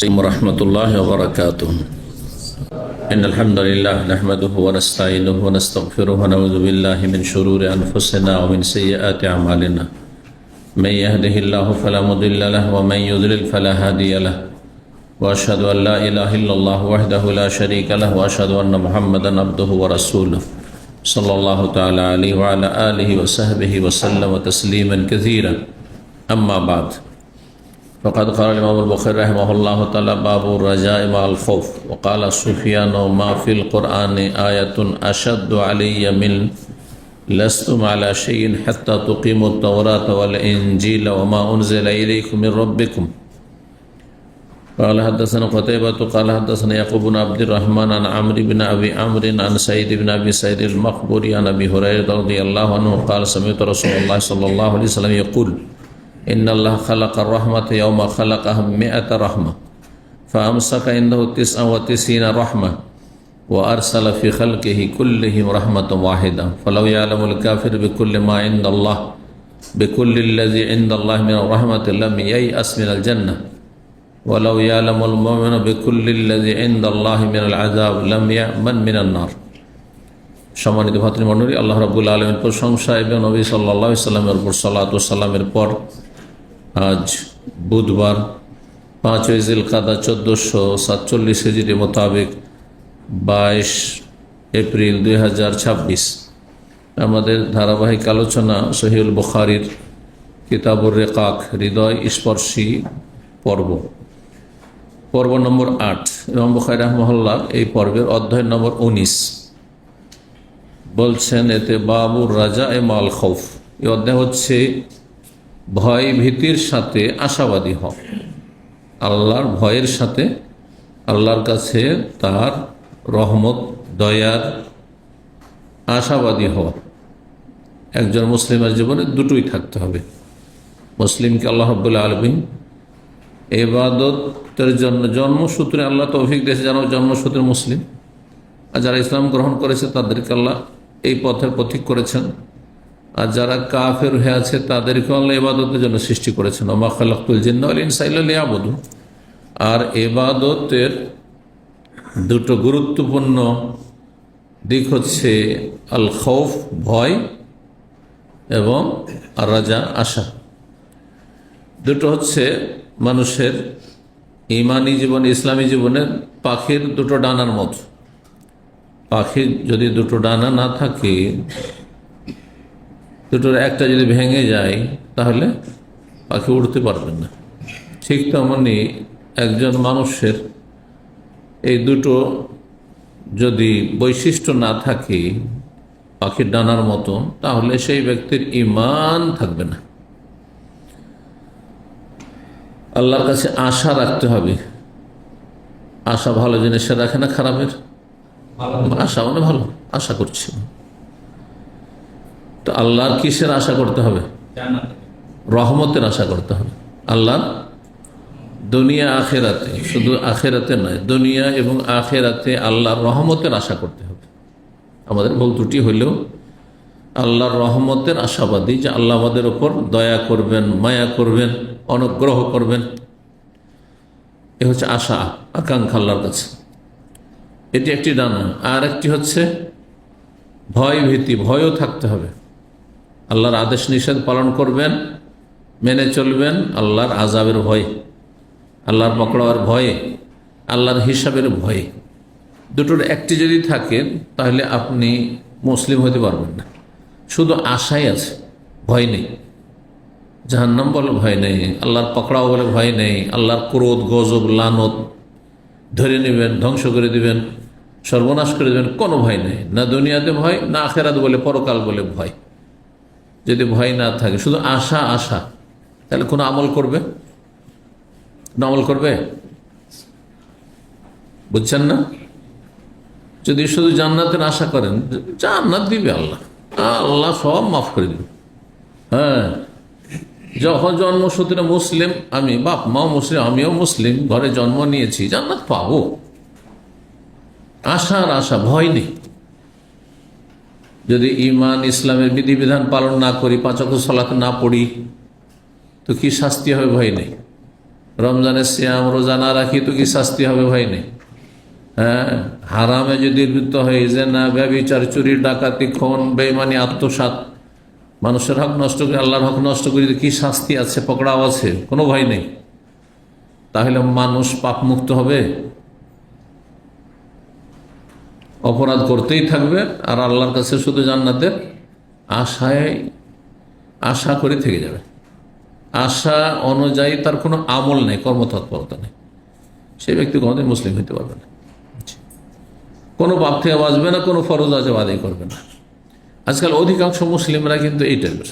ورحمة الله وبركاته. إن الحمد لله نحمده ونستعينه ونستغفره ونعوذ بالله من شرور أنفسنا ومن سيئات أعمالنا. من يهده الله فلا مضل له ومن يضلل فلا هادي له. وأشهد أن لا إله إلا الله وحده لا شريك له وأشهد أن محمدا عبده ورسوله صلى الله تعالى عليه وعلى آله وصحبه وسلم تسليما كثيرا. أما بعد، فقد قال الإمام البخاري رحمه الله تعالى: باب الرجاء مع الخوف. وقال سفيان: ما في القرآن آية أشد علي من لستم على شيء حتى تقيموا التوراة والإنجيل وما أنزل إليكم من ربكم. قال حدثنا قتيبة قال حدثنا يعقوب بن عبد الرحمن عن عمرو بن أبي عمرو عن سعيد بن أبي سعيد المقبوري عن أبي هريرة رضي الله عنه قال: سمعت رسول الله صلى الله عليه وسلم يقول: إن الله خلق الرحمة يوم خلقها 100 رحمة فأمسك عنده 99 رحمة وأرسل في خلقه كلهم رحمة واحدة فلو يعلم الكافر بكل ما عند الله بكل الذي عند الله من الرحمة لم ييأس من الجنة ولو يعلم المؤمن بكل الذي عند الله من العذاب لم يأمن من النار. সম্মানিত ভাতৃমণ্ডলী, আল্লাহ রাব্বুল আলামিনের প্রশংসা এবং নবী সাল্লাল্লাহু আলাইহি সাল্লামের উপর সালাত ও সালামের পর আজ বুধবার 5 জিলকাদা 1447 হিজরি মোতাবেক 22 এপ্রিল 2026 আমাদের ধারাবাহিক আলোচনা সহিহুল বুখারীর কিতাবুর রিকাক হৃদয় স্পর্শী পর্ব নম্বর 8। ইমাম বুখারী রাহিমাহুল্লাহ এই পর্বের অধ্যায় নম্বর 19 বলছেন, এতে বাবুর রাজা এ মাল খৌফ। এই অধ্যায় হচ্ছে ভয় ভীতির সাথে আশাবাদী হও, আল্লাহর ভয়ের সাথে আল্লাহর কাছে তার রহমত দয়ার আশাবাদী হওয়া। একজন মুসলিমের জীবনে দুটোই থাকতে হবে। মুসলিমকে আল্লাহ রাব্বুল আলামিন ইবাদতের জন্য জন্মসূত্রে আল্লাহ তৌফিক দিয়েছে, যেন জন্মসূত্রে মুসলিম, আর যারা ইসলাম গ্রহণ করেছে তাদেরকে আল্লাহ এই পথের পথিক করেছেন, আর যারা কাফের হয়ে আছে তাদেরকে আল্লাহ ইবাদতের জন্য সৃষ্টি করেছেন। ওমা খালাকতুল জিন্না ওয়াল ইনসা ইল্লা লিয়াবুদুন। আর ইবাদতের দুটো গুরুত্বপূর্ণ দিক হচ্ছে আল খৌফ ভয় এবং আর রাজা আশা। দুটো হচ্ছে মানুষের ইমানি জীবন ইসলামী জীবনের পাখির দুটো ডানার মতো। পাখির যদি দুটো ডানা না থাকে, দুটোর একটা যদি ভেঙে যায় তাহলে পাখি উড়তে পারবে না। ঠিক তেমনি একজন মানুষের এই দুটো যদি বৈশিষ্ট্য না থাকে পাখির ডানার মতো, তাহলে সেই ব্যক্তির ঈমান থাকবে না। আল্লাহর কাছে আশা রাখতে হবে। আশা ভালো জিনিসের রাখে না, খারাপের আশা মানে ভালো আশা করছি। তো আল্লাহর কিসের আশা করতে হবে? রহমতের আশা করতে হবে। আল্লাহর দুনিয়া আখেরাতে, শুধু আখেরাতে নয়, দুনিয়া এবং আখেরাতে আল্লাহর রহমতের আশা করতে হবে। আমাদের ভুল ত্রুটি হইলেও আল্লাহর রহমতের আশাবাদী, যে আল্লাহ আমাদের ওপর দয়া করবেন, মায়া করবেন, অনুগ্রহ করবেন। এ হচ্ছে আশা, আকাঙ্ক্ষা আল্লাহর কাছে। এটি একটি ডানা। আর একটি হচ্ছে ভয় ভীতি, ভয়ও থাকতে হবে। আল্লাহর আদেশ নিষেধ পালন করবেন, মেনে চলবেন, আল্লাহর আযাবের ভয়ে, আল্লাহর পকড়ার ভয়ে, আল্লাহর হিসাবের ভয়ে। দুটোর একটি যদি থাকে তাহলে আপনি মুসলিম হতে পারবেন না। শুধু আশাই আছে, ভয় নেই। জাহান্নাম বলে ভয় নেই, আল্লাহর পকড়াও বলে ভয় নেই, আল্লাহর ক্রোধ গজব লানত ধরে নেবেন, ধ্বংস করে দিবেন, সর্বনাশ করে দেবেন, কোনো ভয় নেই। না দুনিয়াতে ভয়, না আখেরাত বলে পরকাল বলে ভয়। যদি ভয় না থাকে, শুধু আশা আশা, তাহলে কোনো আমল করবে? আমল করবে? বুঝছেন না? যদি শুধু জান্নাতের আশা করেন, জান্নাত দিবে আল্লাহ, আল্লাহ সব মাফ করে দিবে। হ্যাঁ, যখন জন্মসূত্রে মুসলিম, আমি বাপ মাও মুসলিম, আমিও মুসলিম, ঘরে জন্ম নিয়েছি, জান্নাত পাবো। আশার আশা, ভয় নেই। যদি ঈমান ইসলামের বিধিবিধান পালন না করি, 5 ওয়াক্ত সালাত না পড়ি, তো কি শাস্তি হবে? ভয় নেই। রমজানের সিয়াম রোজা না রাখি তো কি শাস্তি হবে? ভয় নেই। হ্যাঁ, হারামে যদি লিপ্ত হয়ে জিনা, ব্যভিচার, চুরি, ডাকাতি, খুন, বেঈমানি, আত্মসাৎ, মানুষের হক নষ্ট করে, আল্লাহর হক নষ্ট করে কি শাস্তি আছে? পকড়াও আছে, কোনো ভয় নেই। তাহলে মানুষ পাপ মুক্ত হবে? অপরাধ করতেই থাকবে আর আল্লাহর কাছে শুধু জান্নাতের আশা করে থেকে যাবে। আশা অনুযায়ী তার কোনো আমল নেই, কর্মতৎপরতা নেই, সেই ব্যক্তি কোনোদিন মুসলিম হইতে পারবে না। কোনো পাপ থেকে বাঁচবে না, কোনো ফরজ আজব আদায় করবে না। আজকাল অধিকাংশ মুসলিমরা কিন্তু এই টাইপের,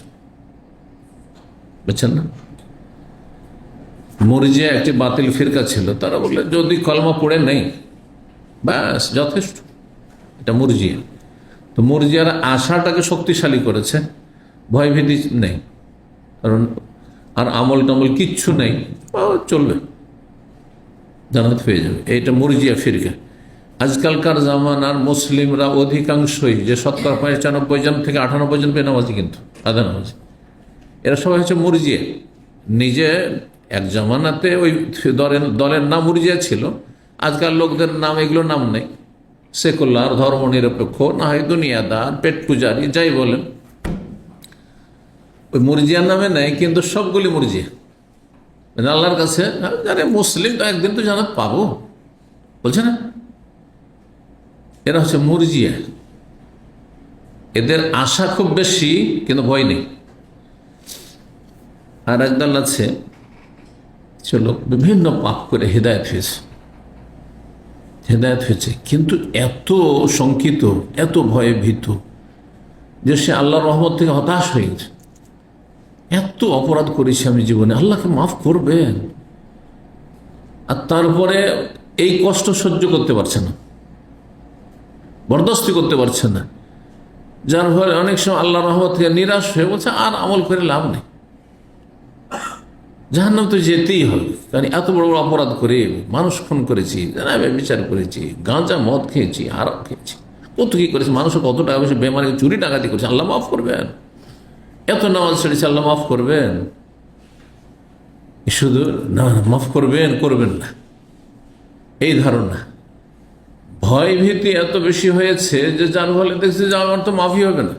বুঝছেন না? মুরজিয়া একটি বাতিল ফিরকা ছিল, তারা বললে যদি কলমা পড়ে নেই ব্যাস যথেষ্ট, এটা মুরজিয়া। তো মুরজিয়ার আশাটাকে শক্তিশালী করেছে, ভয়ভীতি নেই, কারণ আর আমল টামল কিচ্ছু নেই, চলবে, জান্নাত পেয়ে যাবে। এইটা মুরজিয়া ফিরকা। আজকালকার জামানার মুসলিমরা অধিকাংশই, যে 95 জন থেকে 98 জন বেনামাজি, কিন্তু আধা নামাজি, এরা সবাই হচ্ছে মুরজিয়া। নিজে এক জামানাতে ওই দলের নাম মুরজিয়া ছিল, আজকাল লোকদের নাম এগুলো নাম নেই, সেকুলার, ধর্ম নিরপেক্ষ, না হয় দুনিয়াদার, পেট পূজারি, যাই বলেন, ওই মুরজিয়ার নামে নেই, কিন্তু সবগুলি মুরজিয়া। আল্লাহর কাছে আরে মুসলিম তো একদিন তো জান্নাত পাবো বলছে না, এরা হচ্ছে মুরজিয়া। এদের আশা খুব বেশি কিন্তু ভয় নেই। আর একদল আছে চলো বিভিন্ন পাপ করে হেদায়েত হয়েছে, কিন্তু এত শঙ্কিত, এত ভয়ে ভীত যে সে আল্লাহর রহমত থেকে হতাশ হয়ে গেছে। এত অপরাধ করেছি আমি জীবনে, আল্লাহকে মাফ করবেন, আর তারপরে এই কষ্ট সহ্য করতে পারছে না, বরদাস্তি করতে পারছে না, যার ফলে অনেক সময় আল্লাহর রহমত থেকে নিরাশ হয়ে বলছে আর আমল করে লাভ নেই, জাহান্নাম তো যেতেই হবে, কারণ এত বড় বড় অপরাধ করে, মানুষ খুন করেছি, বিচার করেছি, গাঁজা মদ খেয়েছি, আরাম খেয়েছি, কত কি করেছি, মানুষের কত টাকা পয়সা বেমারি চুরি ডাকাতি করেছে, আল্লাহ মাফ করবেন, এত নামাজ ছেড়েছে আল্লাহ মাফ করবেন, শুধু না মাফ করবেন না, এই ধারণা। ভয় ভীতি এত বেশি হয়েছে যে যার ফলে দেখছি যে আমার তো মাফই হবে না,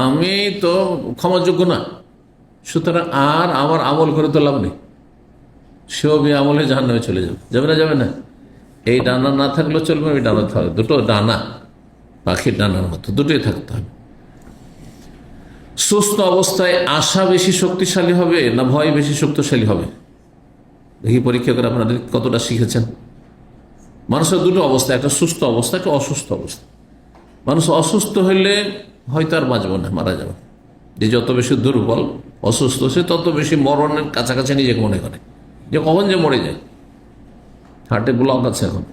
আমি তো ক্ষমাযোগ্য না, সুতরাং আর আমার আমল করে তো লাভ নেই, সেও আমলে জাহান্নামে চলে যাবে না। এই ডানা না থাকলেও চলবে, ওই ডানা থাকবে, দুটো ডানা, পাখির ডানার মতো দুটোই থাকতে হবে। সুস্থ অবস্থায় আশা বেশি শক্তিশালী হবে না ভয় বেশি শক্তিশালী হবে? দেখি পরীক্ষা করে আপনাদের কতটা শিখেছেন। মানুষের দুটো অবস্থা, একটা সুস্থ অবস্থা, একটা অসুস্থ অবস্থা। মানুষ অসুস্থ হইলে হয়তো আর বাঁচব না, মারা যাবে। যে যত বেশি দুর্বল অসুস্থ, সে তত বেশি মরণের কাছাকাছি নিজেকে মনে করে, যে কখন যে মরে যায়। হার্টে ব্লক আছে, এখন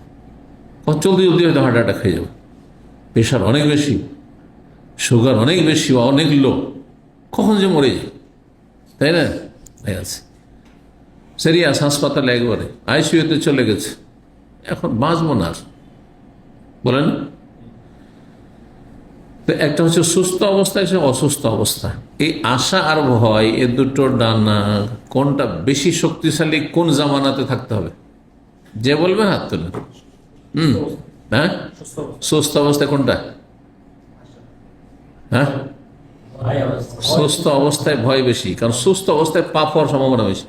চলতে হয়তো হার্ট অ্যাটাক হয়ে যাবে, প্রেশার অনেক বেশি, সুগার অনেক বেশি, অনেক লো, কখন যে মরে যায়, তাই না? আছে সিরিয়াস হাসপাতালে, একবারে আইসিইউতে চলে গেছে, এখন বাঁচবো না, বলেন। তো একটা হচ্ছে সুস্থ অবস্থা, একটা অসুস্থ অবস্থা। এই আশা আর ভয়, এ দুটো ডানা কোনটা বেশি শক্তিশালী, কোন জামানাতে থাকতে হবে? যে বলবে হাত তুলে। হ্যাঁ, সুস্থ অবস্থা কোনটা? হ্যাঁ, সুস্থ অবস্থায় ভয় বেশি, কারণ সুস্থ অবস্থায় পাপ হওয়ার সম্ভাবনা বেশি।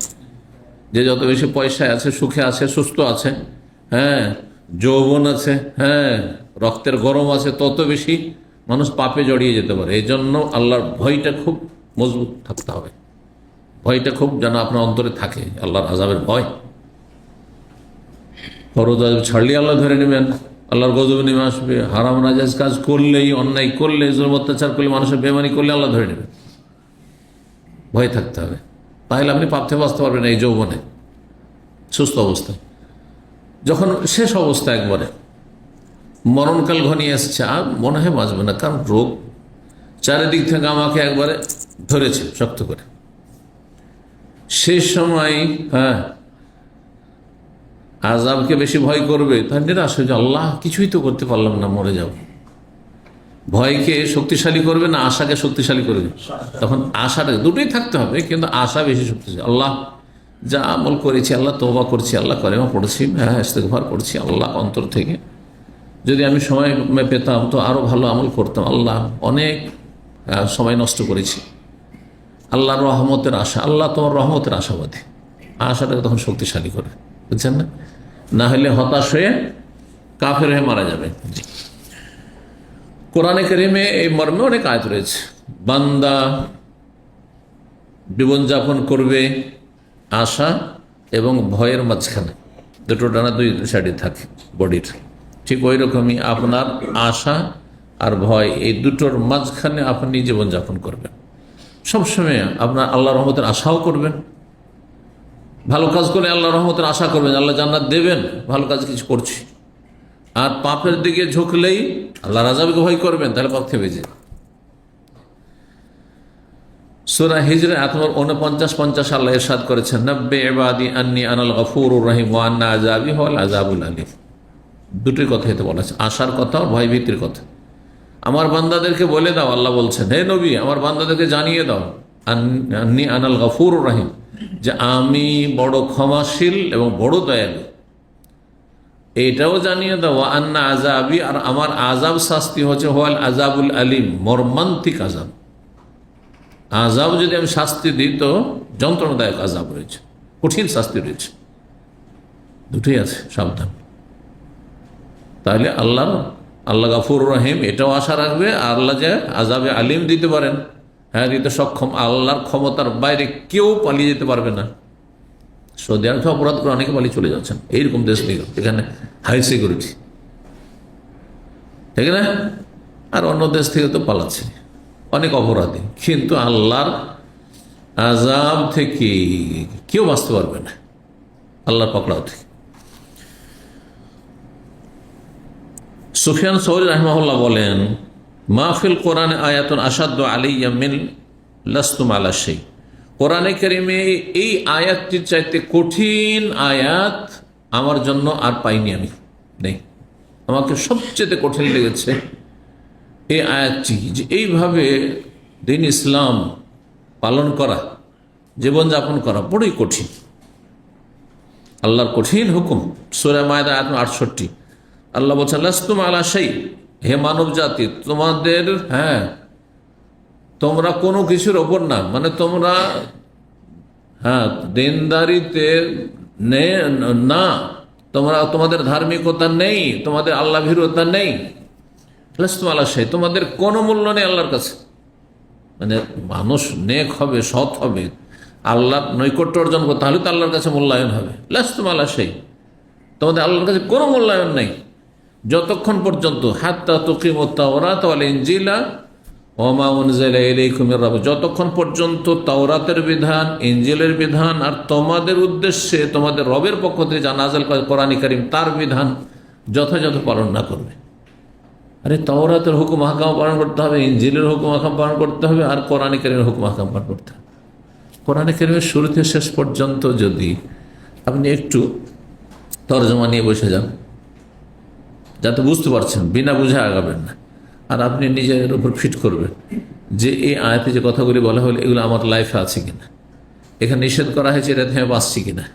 যে যত বেশি পয়সায় আছে, সুখে আছে, সুস্থ আছে, হ্যাঁ, যৌবন আছে, হ্যাঁ, রক্তের গরম আছে, তত বেশি মানুষ পাপে জড়িয়ে যেতে পারে। এই জন্য আল্লাহর ভয়টা খুব মজবুত থাকতে হবে, ভয়টা খুব যেন আপনার অন্তরে থাকে, আল্লাহর আযাবের ভয়। ফরজ আযাব ছাড়লেই আল্লাহ ধরে নেবেন, আল্লাহর গজব নেমে আসবে। হারাম নাজায়েজ কাজ করলেই, অন্যায় করলে, জুলম অত্যাচার করলে, মানুষের বেমানি করলে আল্লাহ ধরে নেবেন। ভয় থাকতে হবে, তাহলে আপনি পাপ থেকে বাঁচতে পারবেন এই যৌবনে, সুস্থ অবস্থায়। যখন শেষ অবস্থা, একবারে মরণকাল ঘনিয়ে আসছে, আর মনে হয় বাঁচবে না, কারণ রোগ চারিদিক থেকে আমাকে একবারে ধরেছে শক্ত করে, শেষ সময় হ্যাঁ আযাবকে বেশি ভয় করবে, তার নিরাশ হয়ে, আল্লাহ কিছুই তো করতে পারলাম না, মরে যাব। ভয়কে শক্তিশালী করবে না আশাকে শক্তিশালী করবে? তখন আশাটা, দুটোই থাকতে হবে, কিন্তু আশা বেশি শক্তিশালী। আল্লাহ যা আমল করেছি, আল্লাহ তওবা করছি, আল্লাহ কলেমা পড়ছি, হ্যাঁ ইস্তেগফার করছি আল্লাহ অন্তর থেকে, যদি আমি সময় পেতাম তো আরও ভালো আমল করতাম, আল্লাহ অনেক সময় নষ্ট করেছি, আল্লাহর রহমতের আশা, আল্লাহ তোমার রহমতের আশাবাদী, আশাটাকে তখন শক্তিশালী করে, বুঝছেন না? না হলে হতাশ হয়ে কাফের হয়ে মারা যাবে। জি, কোরআনে কারিমে এই মর্মে অনেক আয়াত রয়েছে। বান্দা জীবনযাপন করবে আশা এবং ভয়ের মাঝখানে, দুটো ডানা দুই সাইডে থাকে বডির, ঠিক ওই রকমই আপনার আশা আর ভয়, এই দুটোর মাঝখানে আপনি জীবনযাপন করবেন। সবসময় আপনার আল্লাহ রহমতের আশাও করবেন, ভালো কাজ করে আল্লাহ রহমতের আশা করবেন, আল্লাহ জান্নাত দেবেন, ভালো কাজ কিছু করছি। আর পাপের দিকে ঝুঁকলেই আল্লাহর আযাবকে ভয় করবেন, তাহলে পাপ থেমে যায়। সূরা হিজর আয়াত নম্বর 49-50 আল্লাহ ইরশাদ করেছেন, নাব্বি ইবাদি আন্নী আনাল গফুরুর রহিম ওয়া আন্না আযাবি হুয়াল আযাবুল আলীম। দুটোই কথা এতে বলা আছে, আশার কথা, ভয় ভীতির কথা। আমার বান্দাদেরকে বলে দাও, আল্লাহ বলছেন, হে নবী আমার বান্দাদেরকে জানিয়ে দাও, আন্নী আনাল গফুরুর রহিম, যে আমি বড় ক্ষমাশীল এবং বড় দয়ালু। এটাও জানিয়ে দাও আন্না আযাবি, আর আমার আযাব শাস্তি হচ্ছে হুয়াল আযাবুল আলীম, মর্মান্তিক আযাব। আযাব যদি আমি শাস্তি দিই তো যন্ত্রণাদায়ক আযাব রয়েছে, কঠিন শাস্তি রয়েছে, দুটোই আছে, সাবধান। তাহলে আল্লাহ গফুর রহিম এটাও আশা রাখবে, আল্লাহ যে আযাবে আলিম দিতে পারেন, হ্যাঁ দিতে সক্ষম, আল্লাহর ক্ষমতার বাইরে কেউ পালিয়ে যেতে পারবে না। সৌদি আরবে অপরাধ করে অনেকে পালিয়ে চলে যাচ্ছেন, এইরকম দেশ থেকে, এখানে হাই সিকিউরিটি, ঠিক না? আর অন্য দেশ থেকে তো পালাচ্ছে অনেক অপরাধী, কিন্তু আল্লাহর আযাব থেকে কেউ বাঁচতে পারবে না, আল্লাহর পকড়াও থেকে। সুফিয়ান সৌরি রাহিমাহুল্লাহ বলেন, মাহফিল কোরআনে আয়াতুন আসাদ্দু আলাইয়া মিন লাস্তুম আলা শাই। কোরআনে কারিমে এই আয়াতটির চাইতে কঠিন আয়াত আমার জন্য আর পাইনি, আমি নেই। আমাকে সবচেয়ে কঠিন লেগেছে এই আয়াতটি, যে এইভাবে দিন ইসলাম পালন করা, জীবনযাপন করা বড়ই কঠিন, আল্লাহর কঠিন হুকুম। সূরা মায়দা আয়াত 68 আল্লাহ বলছেন, লাস্তুম আলা শাই, হে মানব জাতি তোমাদের, হ্যাঁ তোমরা কোনো কিছুর ওপর না, মানে তোমরা হ্যাঁ দিনদারিতে না, তোমরা তোমাদের ধার্মিকতা নেই, তোমাদের আল্লাহ ভীরুতা নেই, লাস্তুম আলা শাই, তোমাদের কোনো মূল্য নেই আল্লাহর কাছে। মানে মানুষ নেক হবে, সৎ হবে, আল্লাহর নৈকট্য অর্জন করতে, তাহলে তো আল্লাহর কাছে মূল্যায়ন হবে। লাস্তুম আলা শাই, তোমাদের আল্লাহর কাছে কোনো মূল্যায়ন নেই যতক্ষণ পর্যন্ত হাত্তা তুকিমুত তাওরাত ওয়াল ইনজিলা ওয়া মা উনজিলা ইলাইকুম মির রাব্বিকুম, যতক্ষণ পর্যন্ত তাওরাতের বিধান, ইনজিলের বিধান আর তোমাদের উদ্দেশ্যে তোমাদের রবের পক্ষ থেকে যা নাযিল করা কোরআন কারীম তার বিধান যথাযথ পালন না করবে। আরে তাওরাতের হুকুম আহকাম পালন করতে হবে, ইনজিলের হুকুম আহকাম পালন করতে হবে, আর কোরআন কারীমের হুকুম আহকাম পালন করতে হবে। কোরআন কারীমের শুরু থেকে শেষ পর্যন্ত যদি আপনি একটু তরজমা নিয়ে বসে যান, যাতে বুঝতে পারছেন, বিনা বুঝে আগাবেন না, আর আপনি নিজের উপর ফিট করবেন যে এই আয়াতে যে কথাগুলি বলা হলো এগুলো আমার লাইফে আছে কিনা, এখানে নিষেধ করা হয়েছে এটাতে আমি বাঁচছি কিনা,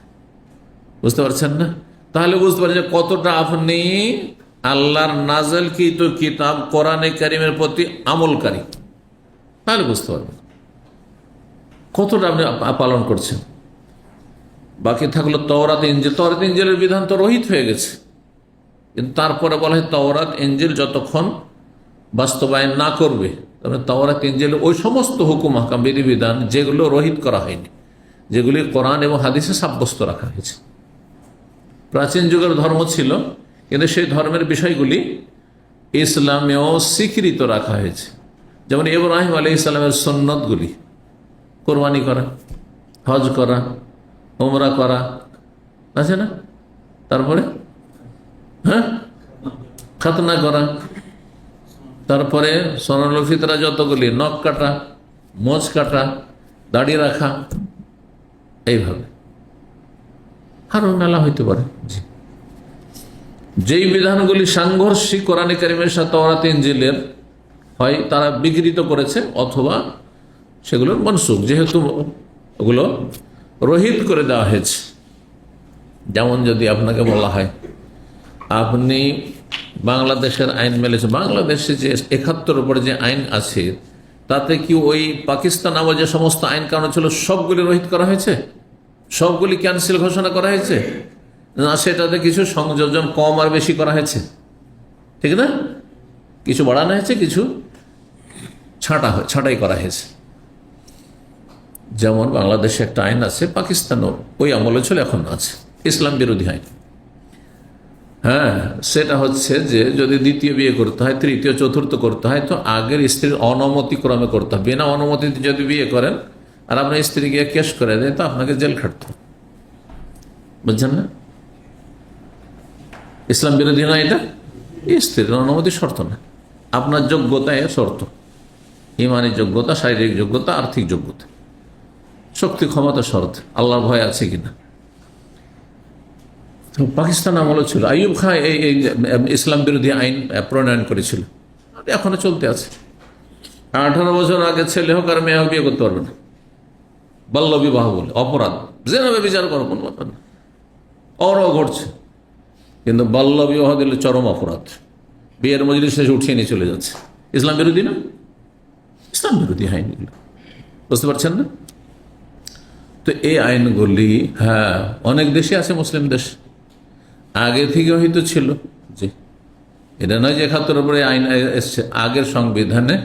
বুঝতে পারছেন না? তাহলে বুঝতে পারছেন যে কতটা আপনি আল্লাহর নাযিলকৃত কিতাব কোরআনে কারীমের প্রতি আমলকারী, তাহলে বুঝতে পারবেন কতটা আপনি পালন করছেন। বাকি থাকলো তাওরাত ইনজিল, তাওরাত ইনজিলের বিধান তো রহিত হয়ে গেছে, কিন্তু তারপরে বলা হয় তাওরাত ইনজিল যতক্ষণ বাস্তবায়ন না করবে, তারপরে তাওরাত ইনজিলের ওই সমস্ত হুকুম আহকাম বিধিবিধান যেগুলো রহিত করা হয়নি, যেগুলি কোরআন এবং হাদিসে সাব্যস্ত রাখা হয়েছে। প্রাচীন যুগের ধর্ম ছিল, কিন্তু সেই ধর্মের বিষয়গুলি ইসলামেও স্বীকৃত রাখা হয়েছে। যেমন ইব্রাহিম আলাইহিস সালামের সুন্নতগুলি, কোরবানি করা, হজ করা, উমরা করা, আছে না? তারপরে হ্যাঁ খাতনা করা, তারপরে সোনাল ফিতরা যতগুলি, নখ কাটা, মোচ কাটা, দাড়ি রাখা, এইভাবে আরো মেলা হইতে পারে। যেই বিধানগুলি সাংঘর্ষিক কোরআন কারীমের সাথে তাওরাত ইনজিলের, হয় তারা বিকৃত করেছে অথবা সেগুলোর মনসুখ, যেহেতু ওগুলো রহিত করে দেওয়া হয়েছে। যেমন যদি আপনাকে বলা হয় আপনি বাংলাদেশের আইন মেলেছে, বাংলাদেশে যে 71 উপরে যে আইন আছে তাতে কি ওই পাকিস্তান আমলে যে সমস্ত আইন কানুন ছিল সবগুলি রহিত করা হয়েছে, সবগুলি ক্যান্সেল ঘোষণা করা হয়েছে না? সেটাতে কিছু সংযোজন কম আর বেশি করা হয়েছে, ঠিক না? কিছু বাড়ানো হয়েছে, কিছু ছাঁটাই করা হয়েছে। যেমন বাংলাদেশে একটা আইন আছে, পাকিস্তানও ওই আমলে ছিল, এখন আছে, ইসলাম বিরোধী আইন। হ্যাঁ, সেটা হচ্ছে যে যদি দ্বিতীয় বিয়ে করতে হয়, তৃতীয় চতুর্থ করতে হয় তো আগের স্ত্রীর অনুমতি ক্রমে করতে হবে। বিনা অনুমতিতে যদি বিয়ে করেন আর আপনার স্ত্রী গিয়ে কেস করে দেয় তো আপনাকে জেল খাটতে হবে, বুঝছেন না? ইসলাম বিরোধী না এটা, স্ত্রীর অনুমতি শর্ত না, আপনার যোগ্যতায় শর্ত, ইমানি যোগ্যতা, শারীরিক যোগ্যতা, আর্থিক যোগ্যতা, শক্তি ক্ষমতা শর্ত, আল্লাহর ভয় আছে কিনা। পাকিস্তান আমলে ছিল, আইয়ুব খাঁ এই ইসলাম বিরোধী আইন প্রণয়ন করেছিল, এখনো চলতে আছে। 18 বছর আগে ছেলে হোক আর মেয়ে হোক বিয়ে করতে পারবে না, বাল্য বিবাহ বলে অপরাধ, যেভাবে বিচার করো কোনো ব্যাপার না, ওরাও ঘটছে। কিন্তু বাল্য বিবাহ দিলে চরম অপরাধ, বিয়ের মজলিস শেষে উঠিয়ে নিয়ে চলে যাচ্ছে। ইসলাম বিরোধী না? ইসলাম বিরোধী আইন এগুলো, বুঝতে পারছেন না? তো এই আইনগুলি হ্যাঁ অনেক দেশে আছে, মুসলিম দেশ আগে থেকে হয়তো ছিল। জি, এটা নয় যে 71 উপরে আইন এসছে, আগের সংবিধানে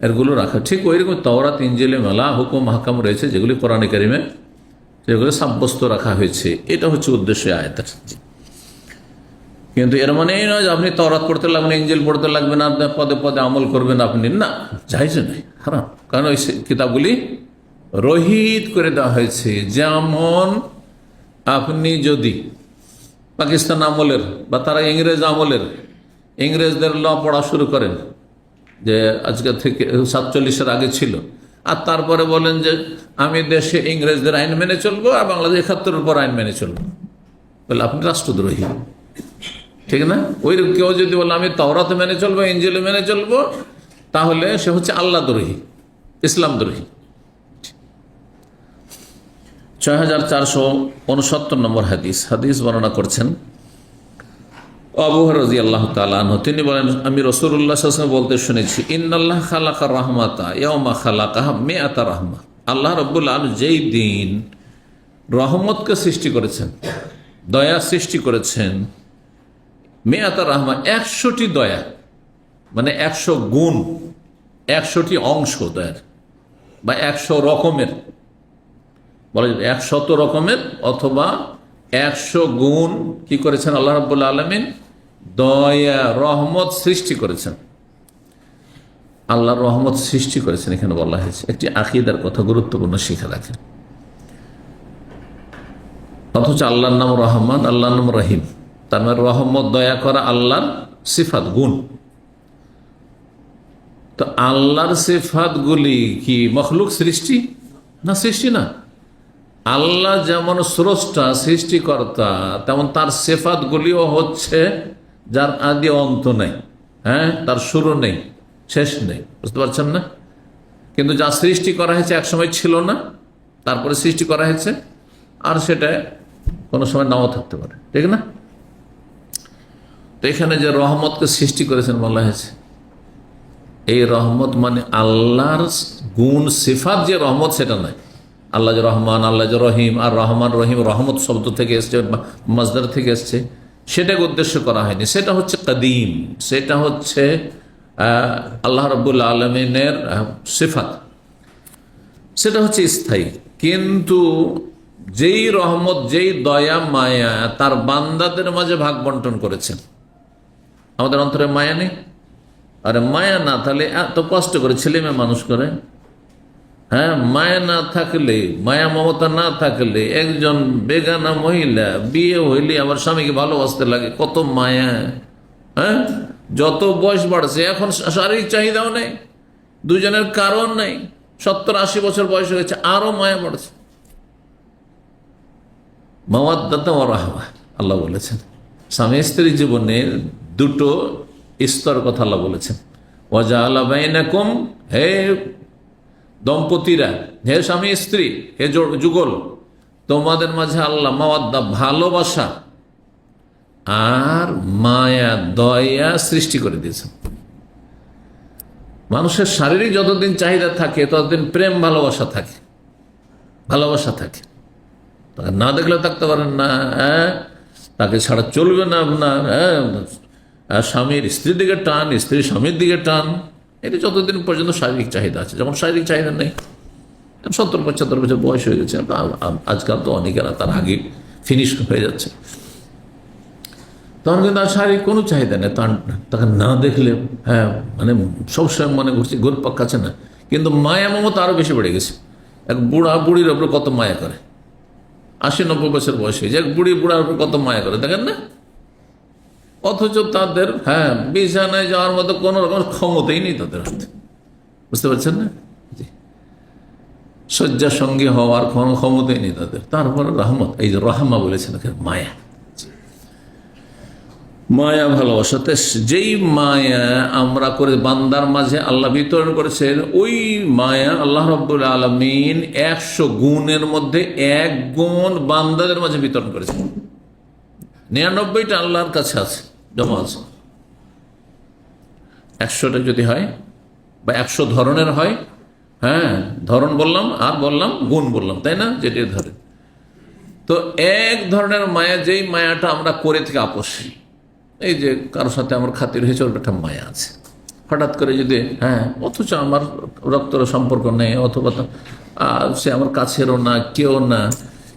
এরগুলো রাখা ঠিক ওইরকম তাওরাত, ইনজিলে মেলা হুকুম হাকাম রয়েছে যেগুলি কোরআনে কারিমে যেগুলো সাব্যস্ত রাখা হয়েছে। এটা হচ্ছে উদ্দেশ্য আয়াতের। কিন্তু এর মানে এই নয় যে আপনি তাওরাত পড়তে লাগবেন, ইনজিল পড়তে লাগবেন, আপনি পদে পদে আমল করবেন আপনি, না, জায়েজ নয়, হারাম। কারণ ওই কিতাবগুলি রহিত করে দেওয়া হয়েছে। যেমন আপনি যদি পাকিস্তান আমলের বা তারা ইংরেজ আমলের ইংরেজদের ল পড়া শুরু করেন, যে আজকে থেকে 47-এর আগে ছিল, আর তারপরে বলেন যে আমি দেশে ইংরেজদের আইন মেনে চলবো আর বাংলাদেশ 71 উপর আইন মেনে চলবো, বলে আপনি রাষ্ট্রদ্রোহী, ঠিক না? ওই কেউ যদি বলে আমি তাওরাত মেনে চলবো, ইনজিল মেনে চলবো, তাহলে সে হচ্ছে আল্লাহ দ্রোহী, ইসলাম দ্রোহী। 6469 নম্বর হাদিস বর্ণনা করছেন আবু হুরায়রা রাদিয়াল্লাহু তাআলা আনহু, তিনি বলেন আমি রাসূলুল্লাহ সাল্লাল্লাহু আলাইহি ওয়াসাল্লাম বলতে শুনেছি, ইন্নাল্লাহ খালাকা রাহমাতা ইয়াওমা খালাকাহা মিআতা রাহমা। আল্লাহ রাব্বুল আলামিন যেই দিন রহমতকে সৃষ্টি করেছেন, দয়া সৃষ্টি করেছেন, মিআতা রাহমা 100টি দয়া, মানে 100 গুণ, 100টি অংশ দয়ার, বা 100 রকমের, বলা যায় 100 রকমের অথবা 100 গুণ কি করেছেন আল্লাহ রাব্বুল আলামিন? দয়া, রহমত সৃষ্টি করেছেন। আল্লাহর রহমত সৃষ্টি করেছেন এখানে বলা হয়েছে। একটি আকীদার কথা গুরুত্বপূর্ণ শিখে রাখেন। অথচ আল্লাহর নাম রহমান, আল্লাহর নাম রহিম, তার মানে রহমত, দয়া করা আল্লাহর সিফাত, গুণ। তো আল্লাহর সিফাতগুলি কি মখলুক সৃষ্টি? না, সৃষ্টি না। আল্লাহ যেমন স্রষ্টা, সৃষ্টিকর্তা, তেমন তার সিফাতগুলিও হচ্ছে যার আদি অন্ত নেই, হ্যাঁ, তার শুরু নেই, শেষ নেই, বুঝতে পারছেন না? কিন্তু যা সৃষ্টি করা হয়েছে একসময় ছিল না, তারপরে সৃষ্টি করা হয়েছে, আর সেটা কোনো সময় নাও থাকতে পারে, ঠিক না? তো এখানে যে রহমতকে সৃষ্টি করেছেন বলা হয়েছে, এই রহমত মানে আল্লাহর গুণ সিফাত যে রহমত সেটা নয়। আল্লাহ যে রহমান, আল্লাহ যে রহিম, আর রহমান রহিম রহমত শব্দ থেকে এসছে, মাজদার থেকে এসছে, সেটাকে উদ্দেশ্য করা হয়নি। সেটা হচ্ছে কাদিম, সেটা হচ্ছে আল্লাহ রাব্বুল আলামিনের সিফাত, সেটা হচ্ছে স্থায়ী। কিন্তু যেই রহমত, যেই দয়া, মায়া তার বান্দাদের মাঝে ভাগ বন্টন করেছেন। আমাদের অন্তরে মায়া নেই? আরে মায়া না থাকলে এত কষ্ট করে ছেলে মেয়ে মানুষ করে, হ্যাঁ, মায়া না থাকলে, মায়া মমতা না থাকলে, একজন বেগানা মহিলা বিয়ে হইলে আবার স্বামীকে ভালোবাসতে লাগে, কত মায়া। হ্যাঁ, যত বয়স বাড়ছে এখন শারীরিক চাহিদাও নেই, দুজনের কারণ নেই, 70-80 বছর বয়স হয়েছে, আরো মায়া বাড়ছে। মাওয়াদ্দাতা ওয়া রাহমা আল্লাহ বলেছেন। স্বামী স্ত্রীর জীবনে দুটো স্তর কথা আল্লাহ বলেছেন। ওয়া জাআলা বাইনাকুম, হে দম্পতিরা, হে স্বামী স্ত্রী, হে যুগল, তোমাদের মাঝে আল্লাহ মাওয়াদ্দা ভালোবাসা আর মায়া দয়া সৃষ্টি করে দিয়েছেন। মানুষের শারীরিক যতদিন চাহিদা থাকে ততদিন প্রেম ভালোবাসা থাকে, ভালোবাসা থাকে। তাকে না দেখলে থাকতে পারেন না, তাকে ছাড়া চলবে না আপনার, স্বামীর স্ত্রীর দিকে টান, স্ত্রীর স্বামীর দিকে টান, এটা যতদিন পর্যন্ত শারীরিক চাহিদা আছে। যখন শারীরিক চাহিদা নেই, 70-75 বছর বয়স হয়ে গেছে, আজকাল তো অনেকেরা তার আগে ফিনিশ হয়ে যাচ্ছে, তখন কিন্তু আর শারীরিক কোনো চাহিদা নেই। তাকে না দেখলে মানে সবসময় মনে করছি গোলপাক কাছে না, কিন্তু মায়া মমতা আরও বেশি বেড়ে গেছে। এক বুড়া বুড়ির ওপর কত মায়া করে, 80-90 বছর বয়স হয়েছে, এক বুড়ার উপর কত মায়া করে, দেখেন না? অথচ তাদের বিছানায় যাওয়ার মতো কোনো রকম ক্ষমতাই নেই তাদের হাতে, বুঝতে পারছেন না? শয্যা সঙ্গী হওয়ার কোনো ক্ষমতাই নেই তাদের। তারপরে রহমত, এই যে রহমা বলেছেন, মায়া, মায়া ভালোবাসাতে যেই মায়া আমরা করে বান্দার মাঝে আল্লাহ বিতরণ করেছেন, ওই মায়া আল্লাহ রাব্বুল আলামিন 100 গুণের মধ্যে 1 গুণ বান্দাদের মাঝে বিতরণ করেছেন। 99টা আল্লাহর কাছে আছে, জমা আছে। 100টা যদি হয় বা 100 ধরনের হয়, ধরন বললাম আর বললাম গুণ বললাম, তাই না? যেটা ধরে, তো এক ধরনের মায়া, যেই মায়াটা আমরা করে থেকে আপোষী, এই যে কারোর সাথে আমার খাতির হয়েছে, ওর একটা মায়া আছে। হঠাৎ করে যদি অথচ আমার রক্তের সম্পর্ক নেই, অথবা সে আমার কাছেরও না, কেউ না,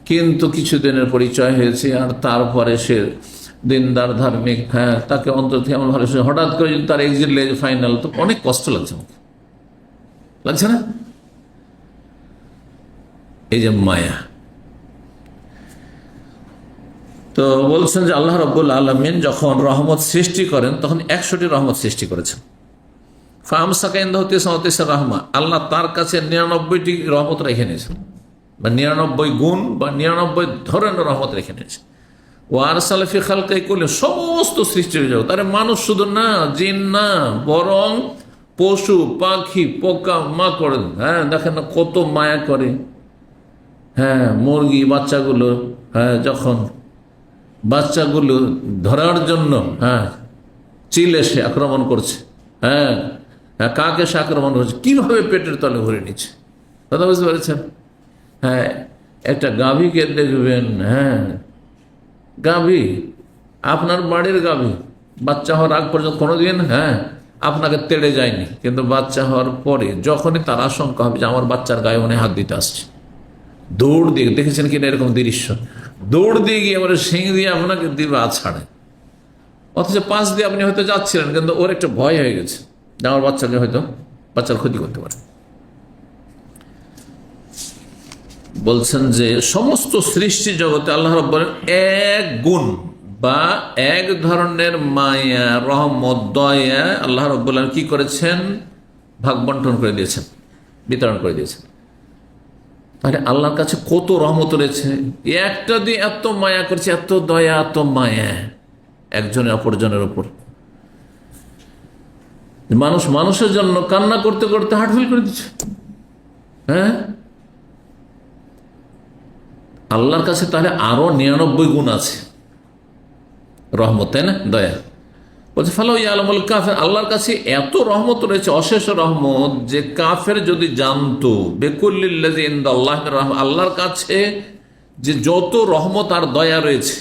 কিন্তু কিছুদিনের পরিচয় হয়েছে, আর তারপরে সে দিনদার ধার্মিক, তাকে অন্তর থেকে আমার ভালো, হঠাৎ করে যদি তার এক্সিট লেগে ফাইনাল, তো অনেক কষ্ট লাগছে, আমাকে লাগছে না? এই যে মায়া। তো বলছেন যে আল্লাহ রাব্বুল আলামিন যখন রহমত সৃষ্টি করেন তখন 100টি রহমত সৃষ্টি করেছেন। রহমা, আল্লাহ তার কাছে 99টি রহমত রেখে নিয়েছেন, বা 99 গুণ বা 99 ধরনের রহমত রেখে নিয়েছেন। ও আরসালা ফি খালকি কুল্লি, সমস্ত সৃষ্টির জগৎ, আরে মানুষ শুধু না, জিন না, বরং পশু পাখি পোকা মাকড়, দেখেন না কত মায়া করে। মুরগি বাচ্চাগুলো, যখন বাচ্চাগুলো ধরার জন্য চিল এসে আক্রমণ করছে, কাক এসে আক্রমণ করছে, কিভাবে পেটের তলে ভরে নিচ্ছে, কথা বুঝতে পেরেছেন? একটা গাভীকে দেখবেন, গাভী, আপনার বাড়ির গাভী বাচ্চা হওয়ার আগ পর্যন্ত কোনোদিন আপনাকে তেড়ে যায়নি, কিন্তু বাচ্চা হওয়ার পরে যখনই তার আশঙ্কা হবে যে আমার বাচ্চার গায়ে মনে হাত দিতে আসছে, দৌড় দিয়ে, দেখেছেন কিনা এরকম দৃশ্য, দৌড় দিয়ে গিয়ে আমার শিং দিয়ে আপনাকে দিবে আছাড়ে, অথচ পাশ দিয়ে আপনি হয়তো যাচ্ছিলেন, কিন্তু ওর একটা ভয় হয়ে গেছে যে আমার বাচ্চাকে হয়তো বাচ্চার ক্ষতি করতে পারে। বলছেন যে সমস্ত সৃষ্টি জগতে আল্লাহ রাব্বুল এক গুণ বা এক ধরনের মায়া, রহমত, দয়া আল্লাহ রাব্বুল কি করেছেন? ভাগ বন্টন করে দিয়েছেন, বিতরণ করে দিয়েছেন। তাহলে আল্লাহর কাছে কত রহমত রয়েছে, একটা দিয়ে এত মায়া করছে, এত দয়া, এত মায়া একজনের অপরজনের উপর। মানুষ মানুষের জন্য কান্না করতে করতে হার্টফেল করে দিচ্ছে। আল্লাহর কাছে তাহলে আরো 99 গুণ আছে রহমত, তাই না? দয়া বলছে ফালাউ ইয়ালামুল কাফির, আল্লাহর কাছে এত রহমত রয়েছে, অশেষ রহমত, যে কাফের যদি জানতো বিকুল্লিল্লাযী ইনদাল্লাহি রাহমা, আল্লাহর কাছে যে যত রহমত আর দয়া রয়েছে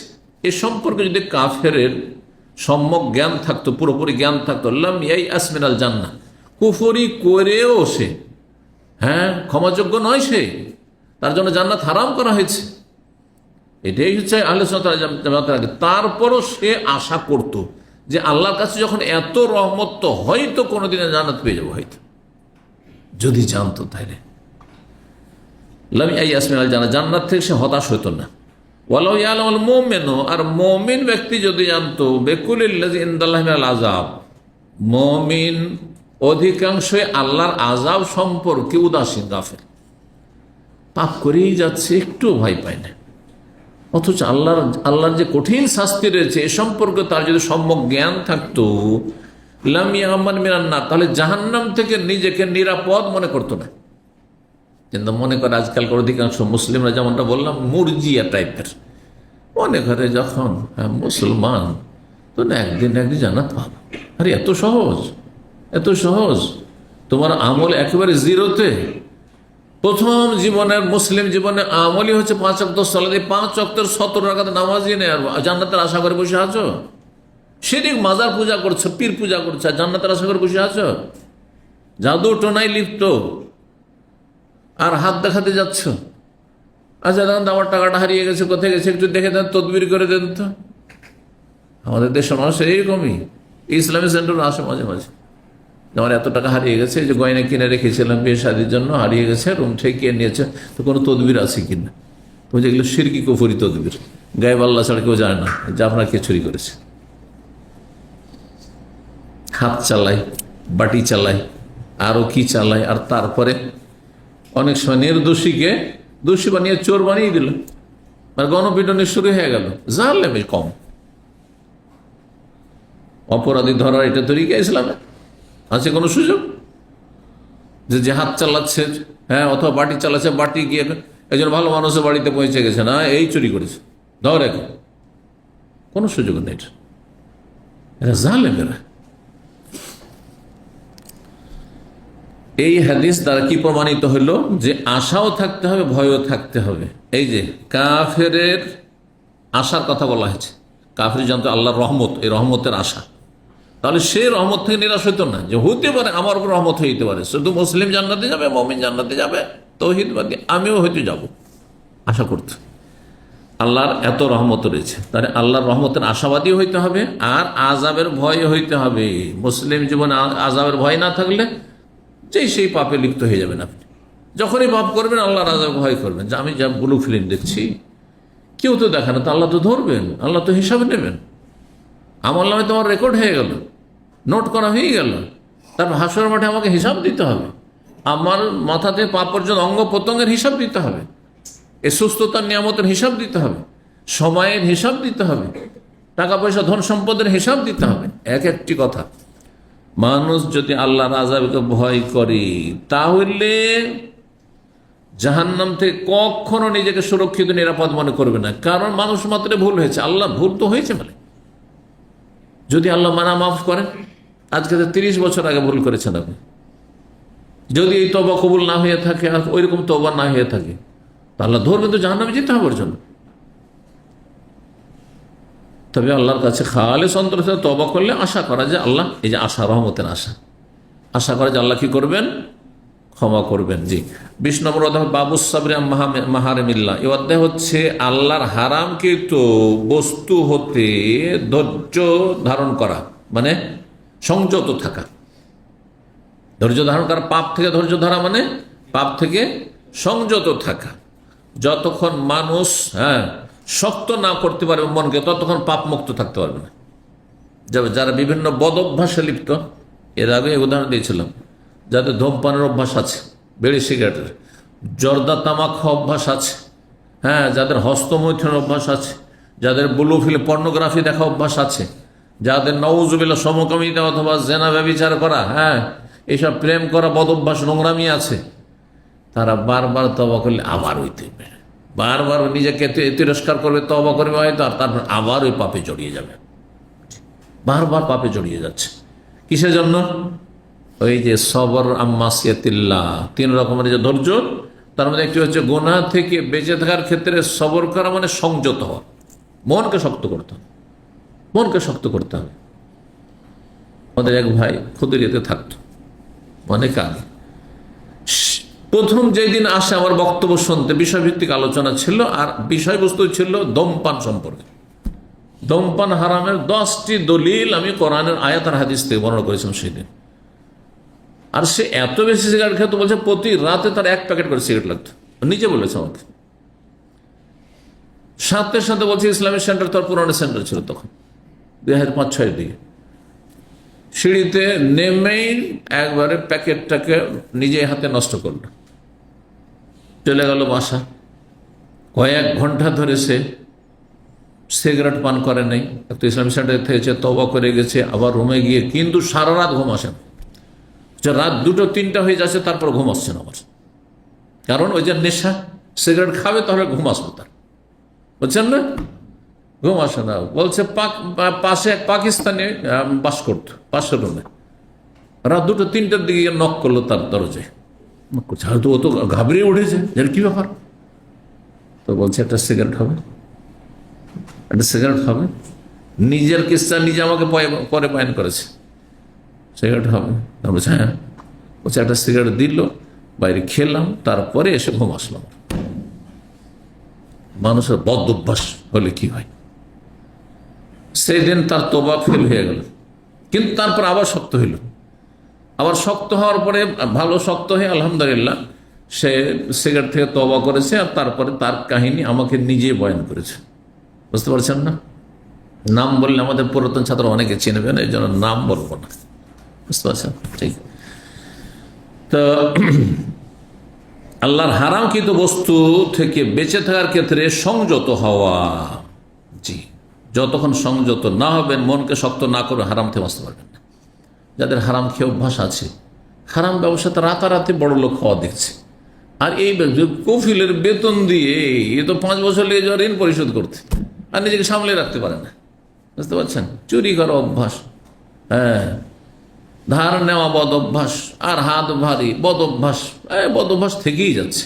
এ সম্পর্কে যদি কাফের সম্যক জ্ঞান থাকতো, পুরোপুরি জ্ঞান থাকতো, লাম ইয়াইআস মিনাল জান্নাহ, কুফরি করেও সে ক্ষমাযোগ্য নয়, সে তার জন্য জান্নাত হারাম করা হয়েছে। এটাই হচ্ছে আহলে সুন্নাত ওয়াল জামাতের আগে। তারপরও সে আশা করত যে আল্লাহর কাছে যখন এত রহমত, তো হয়তো কোনোদিনে জান্নাত পেয়ে যাবো, হয়তো যদি জানতো। তাইলে লাম ইয়াইআস মিনাল জান্নাহ, জান্নাত থেকে সে হতাশ হতো না। ওয়ালাউ ইয়ালামুল মুমিনু, আর মুমিন ব্যক্তি যদি জানতো বিকুল্লিল্লাযী ইনদাল্লাহি মিনাল আযাব, মুমিন অধিকাংশই আল্লাহর আযাব সম্পর্কে উদাসীন, গাফেল, পাপ করেই যাচ্ছে, একটু ভয় পায় না। অথচ আল্লাহর যে কঠিন শাস্তি রয়েছে এ সম্পর্কে তার যদি সম্যক জ্ঞান থাকতো, লাম ইয়ামান মিনান নার, তাহলে জাহান্নাম থেকে নিজেকে নিরাপদ মনে করতো না। কিন্তু মনে করে আজকালকার অধিকাংশ মুসলিমরা, যেমনটা বললাম, মুরজিয়া টাইপের মনে করে যখন মুসলমান তো না একদিন একদিন জান্নাত পাবো। আরে এত সহজ, এত সহজ। তোমার আমল একেবারে জিরোতে। প্রথম জীবনের মুসলিম জীবনে আমলই হচ্ছে 5 ওয়াক্ত সালাত। এই 5 ওয়াক্তের 70 রাকাত নামাজই নেই, আর জান্নাতের আশা করে বসে আছো? শিরক, মাজার পূজা করছো, পীর পূজা করছো, আর জান্নাতের আশা করে বসে আছো? জাদু টোনায় লিপ্ত আর হাত দেখাতে যাচ্ছ। আচ্ছা দেখেন আমার টাকাটা হারিয়ে গেছে, কোথায় গেছে একটু দেখে দেন, তদবির করে দেন তো। আমাদের দেশের মানুষ এইরকমই, ইসলামী সেন্টার আসে মাঝে মাঝে, আমার এত টাকা হারিয়ে গেছে, এই যে গয়না কিনে রেখেছিলাম বিয়ে শাদির জন্য, হারিয়ে গেছে, রুম ঠেকিয়ে নিয়েছে, তো কোনো তদবির আছে কিনা? তো যেগুলো শিরকি কুফরি তদবির, গায়েব আল্লাহ ছাড়া কেউ জানে না যে আপনার কে চুরি করেছে। হাত চালায়, বাটি চালায়, আরো কি চালায়, আর তারপরে অনেক সময় নির্দোষীকে দোষী বানিয়ে চোর বানিয়ে দিল, আর গণপিটনি শুরু হয়ে গেল। জানলে কম অপরাধী ধরার এটা তরিকা ইসলামে আছে কোনো সুযোগ? যে হাত চালাচ্ছে, হ্যাঁ, অথবা বাটি চালাচ্ছে, বাটি গিয়ে একজন ভালো মানুষের বাড়িতে পৌঁছে গেছে, না এই চুরি করেছে, ধর এখন, কোনো সুযোগ নেই। এটা জালেমেরা। এই হাদিস দ্বারা কি প্রমাণিত হলো? যে আশাও থাকতে হবে, ভয়ও থাকতে হবে। এই যে কাফেরের আশার কথা বলা হয়েছে, কাফের জানতো আল্লাহর রহমত, এই রহমতের আশা, তাহলে সে রহমত থেকে নিরাশ হইতো না, যে হতে পারে আমার উপর রহমত হইতে পারে, শুধু মুসলিম জান্নাতে যাবে, মুমিন জান্নাতে যাবে, তৌহিদবাদী আমিও হয়তো যাব, আশা করত। আল্লাহর এত রহমত রয়েছে, তাহলে আল্লাহর রহমতের আশাবাদী হইতে হবে, আর আযাবের ভয় হইতে হবে। মুসলিম জীবনে আযাবের ভয় না থাকলে যেই সেই পাপে লিপ্ত হয়ে যাবেন আপনি। যখনই পাপ করবেন আল্লাহর আযাব ভয় করবেন, যে আমি যা ব্লু ফিল্ম দেখছি, কেউ তো দেখে না, তো আল্লাহ তো ধরবেন, আল্লাহ তো হিসাব নেবেন। আমল নামে তোমার রেকর্ড হয়ে গেল, নোট করা হয়ে গেল, তারপর হাসরের মাঠে আমাকে হিসাব দিতে হবে। আমার মাথা থেকে পা পর্যন্ত অঙ্গ প্রত্যঙ্গের হিসাব দিতে হবে, এ সুস্থতার নিয়ামতের হিসাব দিতে হবে, সময়ের হিসাব দিতে হবে, টাকা পয়সা ধন সম্পদের হিসাব দিতে হবে। এক একটি কথা, মানুষ যদি আল্লাহর আযাবকে ভয় করে তাহলে জাহান্নাম থেকে কখনো নিজেকে সুরক্ষিত নিরাপদ মনে করবে না, কারণ মানুষ মাত্র ভুল হয়েছে, আল্লাহ ভুল তো হয়েছে মানে। যদি আল্লাহ মানা মাফ করেন, আজকে 30 বছর আগে ভুল করেছেন আপনি, যদি এই তওবা কবুল না হয়ে থাকে, আর ওইরকম তওবা না হয়ে থাকে, তা আল্লাহ ধরবেন তো জাহান্নামে যেতে হবে ওর জন্য। তবে আল্লাহর কাছে খালেস অন্তর থেকে তওবা করলে আশা করা যায় আল্লাহ, এই যে আশা, রহমতের আশা করা যায় আল্লাহ কি করবেন? ক্ষমা করবেন। জি, 20 নম্বর অধ্যায় বাবুস সাবরি মাহারিমিল্লাহ। এই অধ্যায় হচ্ছে আল্লাহর হারামকৃত বস্তু হতে ধৈর্য ধারণ করা, মানে সংযত থাকা। ধৈর্য ধারণ করা, পাপ থেকে ধৈর্য ধরা মানে পাপ থেকে সংযত থাকা। যতক্ষণ মানুষ শক্ত না করতে পারবে মনকে, ততক্ষণ পাপ মুক্ত থাকতে পারবে না। যারা বিভিন্ন বদ অভ্যাসে লিপ্ত, এর আগে উদাহরণ দিয়েছিলাম, যাদের ধূমপানের অভ্যাস আছে, বিড়ি সিগারেটের, জর্দা তামাক খাওয়া অভ্যাস আছে, যাদের হস্তমৈথুনের অভ্যাস আছে, যাদের ব্লু ফিল্ম পর্নোগ্রাফি দেখা অভ্যাস আছে, যাদের নওজুবিল্লাহ সমকামিতা অথবা জেনা ব্যভিচার করা, এইসব প্রেম করা বদ অভ্যাস, নোংরামি আছে, তারা বারবার তওবা করলে আবার হইতে পারে, বারবার নিজেকে তিরস্কার করবে, তওবা করবে হয়তো, আর তারপর আবার ওই পাপে জড়িয়ে যাবে, বারবার পাপে জড়িয়ে যাচ্ছে। কিসের জন্য? ওই যে সবর আম্মাসিয়াতিল্লাহ, 3 রকমের যে ধৈর্য, তার মধ্যে একটি হচ্ছে গুনাহ থেকে বেঁচে থাকার ক্ষেত্রে সবর করা, মানে সংযত হওয়া, মনকে শক্ত করতে হবে, মনকে শক্ত করতে হবে। আমাদের এক ভাই খুদরিয়াতে থাকতো অনেক আগে, প্রথম যেদিন আসে আমার বক্তব্য শুনতে, বিষয়ভিত্তিক আলোচনা ছিল, আর বিষয়বস্তু ছিল ধূমপান সম্পর্কে। ধূমপান হারামের 10টি দলিল আমি কোরআনের আয়াত আর হাদিস থেকে বর্ণনা করেছিলাম সেদিন। আর সে এত বেশি সিগারেট খেত, বলছে প্রতি রাতে তার 1 প্যাকেট করে সিগারেট লাগতো, নিজে বলেছে আমাকে। সাথে সাথে বলছে ইসলামিক সেন্টার, তার পুরানো সেন্টার ছিল তখন, 2005-06 দিকে, সিঁড়িতে নেমেই একবারে প্যাকেটটাকে নিজে হাতে নষ্ট করলো, চলে গেল বাসা। কয়েক ঘন্টা ধরে সে সিগারেট পান করে নাই, একটু ইসলামিক সেন্টার থেকে তওবা করে গেছে, আবার রুমে গিয়ে কিন্তু সারা রাত ঘুম আসে না, রাত 2-3টা হয়ে যাচ্ছে, তারপর ঘুম আসছে না আমার। কারণ ওই যে নেশা, সিগারেট খাবে তাহলে ঘুম আসবে তার, বুঝছেন না? ঘুম আসে না। বলছে পাশে এক পাকিস্তানি বাস করতো পাশের রুমে, রাত 2-3টার দিকে নক করলো তার দরজায়, হয়তো ও তো ঘাবড়িয়ে উঠেছে, যেন কি ব্যাপার। তো বলছে একটা সিগারেট হবে, একটা সিগারেট হবে। নিজের কিস্সা নিজে আমাকে পরে বয়ান করেছে, সিগারেট হবে। বলছে হ্যাঁ। বলছে একটা সিগারেট দিল, বাইরে খেলাম, তারপরে এসে ঘুম আসলাম। মানুষের বদ অভ্যাস হলে কি হয়, সেই দিন তার তোবা ফেল হয়ে গেল। কিন্তু তারপর আবার শক্ত হইল, আবার শক্ত হওয়ার পরে ভালো শক্ত হয়ে আলহামদুলিল্লাহ সে সিগারেট থেকে তওবা করেছে। আর তারপরে তার কাহিনী আমাকে নিজে বয়ান করেছে, বুঝতে পারছেন না? নাম বললে আমাদের পুরাতন ছাত্র অনেকে চিনবেন, এই জন্য নাম বলবো না, বুঝতে পারছেন? ঠিক। তো আল্লাহর হারামকৃত বস্তু থেকে বেঁচে থাকার ক্ষেত্রে সংযত হওয়া, জি, যতক্ষণ সংযত না হবেন, মনকে শক্ত না করে হারাম থেকে বাঁচতে পারবেন না। যাদের হারাম খেয়ে অভ্যাস আছে, হারাম ব্যবসাতে রাতারাতি বড় লোক হওয়া দেখছে। আর এই কফিলের বেতন দিয়ে এ তো 5 বছর লেগে যাওয়া ঋণ পরিশোধ করতে, আর নিজেকে সামলে রাখতে পারে না, বুঝতে পারছেন? চুরি করা অভ্যাস, হ্যাঁ, ধার নেওয়া বদ অভ্যাস, আর হাত ভারী বদ অভ্যাস, বদ অভ্যাস থেকেই যাচ্ছে।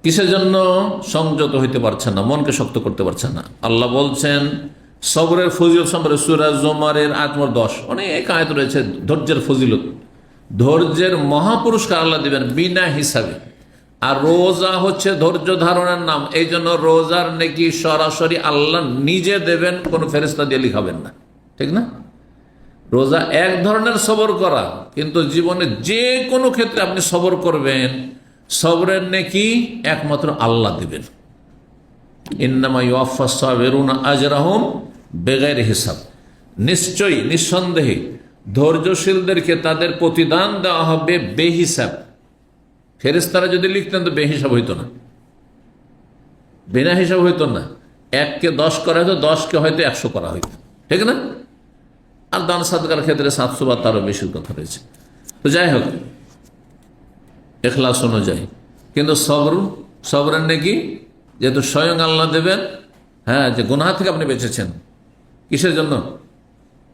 কিসের জন্য? সংযত হইতে পারছেন না, মনকে শক্ত করতে পারছেন না। আল্লাহ বলছেন সবরের ফজিলত সম্পর্কে সূরা জুমারের আয়াত নম্বর 10, অনেক আয়াত রয়েছে ধৈর্যের ফজিলত, ধৈর্যের মহাপুরস্কার আল্লাহ দিবেন বিনা হিসাবে। আর রোজা হচ্ছে ধৈর্য ধারণের নাম, এই জন্য রোজার নেকি সরাসরি আল্লাহ নিজে দেবেন, কোনো ফেরেশতা দিয়ে লিখাবেন না, ঠিক না? রোজা এক ধরনের সবর করা, কিন্তু জীবনে যে কোনো ক্ষেত্রে আপনি সবর করবেন, সবরের নেকি একমাত্র আল্লাহ দিবেন। ইন্নামা ইউয়াফফাস সাবিরুনা আজরাহুম বিগাইরি হিসাব, নিশ্চয়ই নিঃসন্দেহে ধৈর্যশীলদেরকে তাদের প্রতিদান দেওয়া হবে বেহিসাব। ফেরেশতারা যদি লিখতেন তো বেহিসাব হইতো না, বিনা হিসাব হইতো না। 1কে 10 করা হইতো, 10কে হয়তো 100 করা হইতো, ঠিক না? আর দান সাদকার ক্ষেত্রে 700 বা তারও বেশি কথা রয়েছে। তো যাই হোক, ইখলাস অনুযায়ী। কিন্তু সবরের নাকি যেহেতু স্বয়ং আল্লাহ দেবেন, হ্যাঁ, যে গুনাহ থেকে আপনি বেঁচেছেন, কিসের জন্য?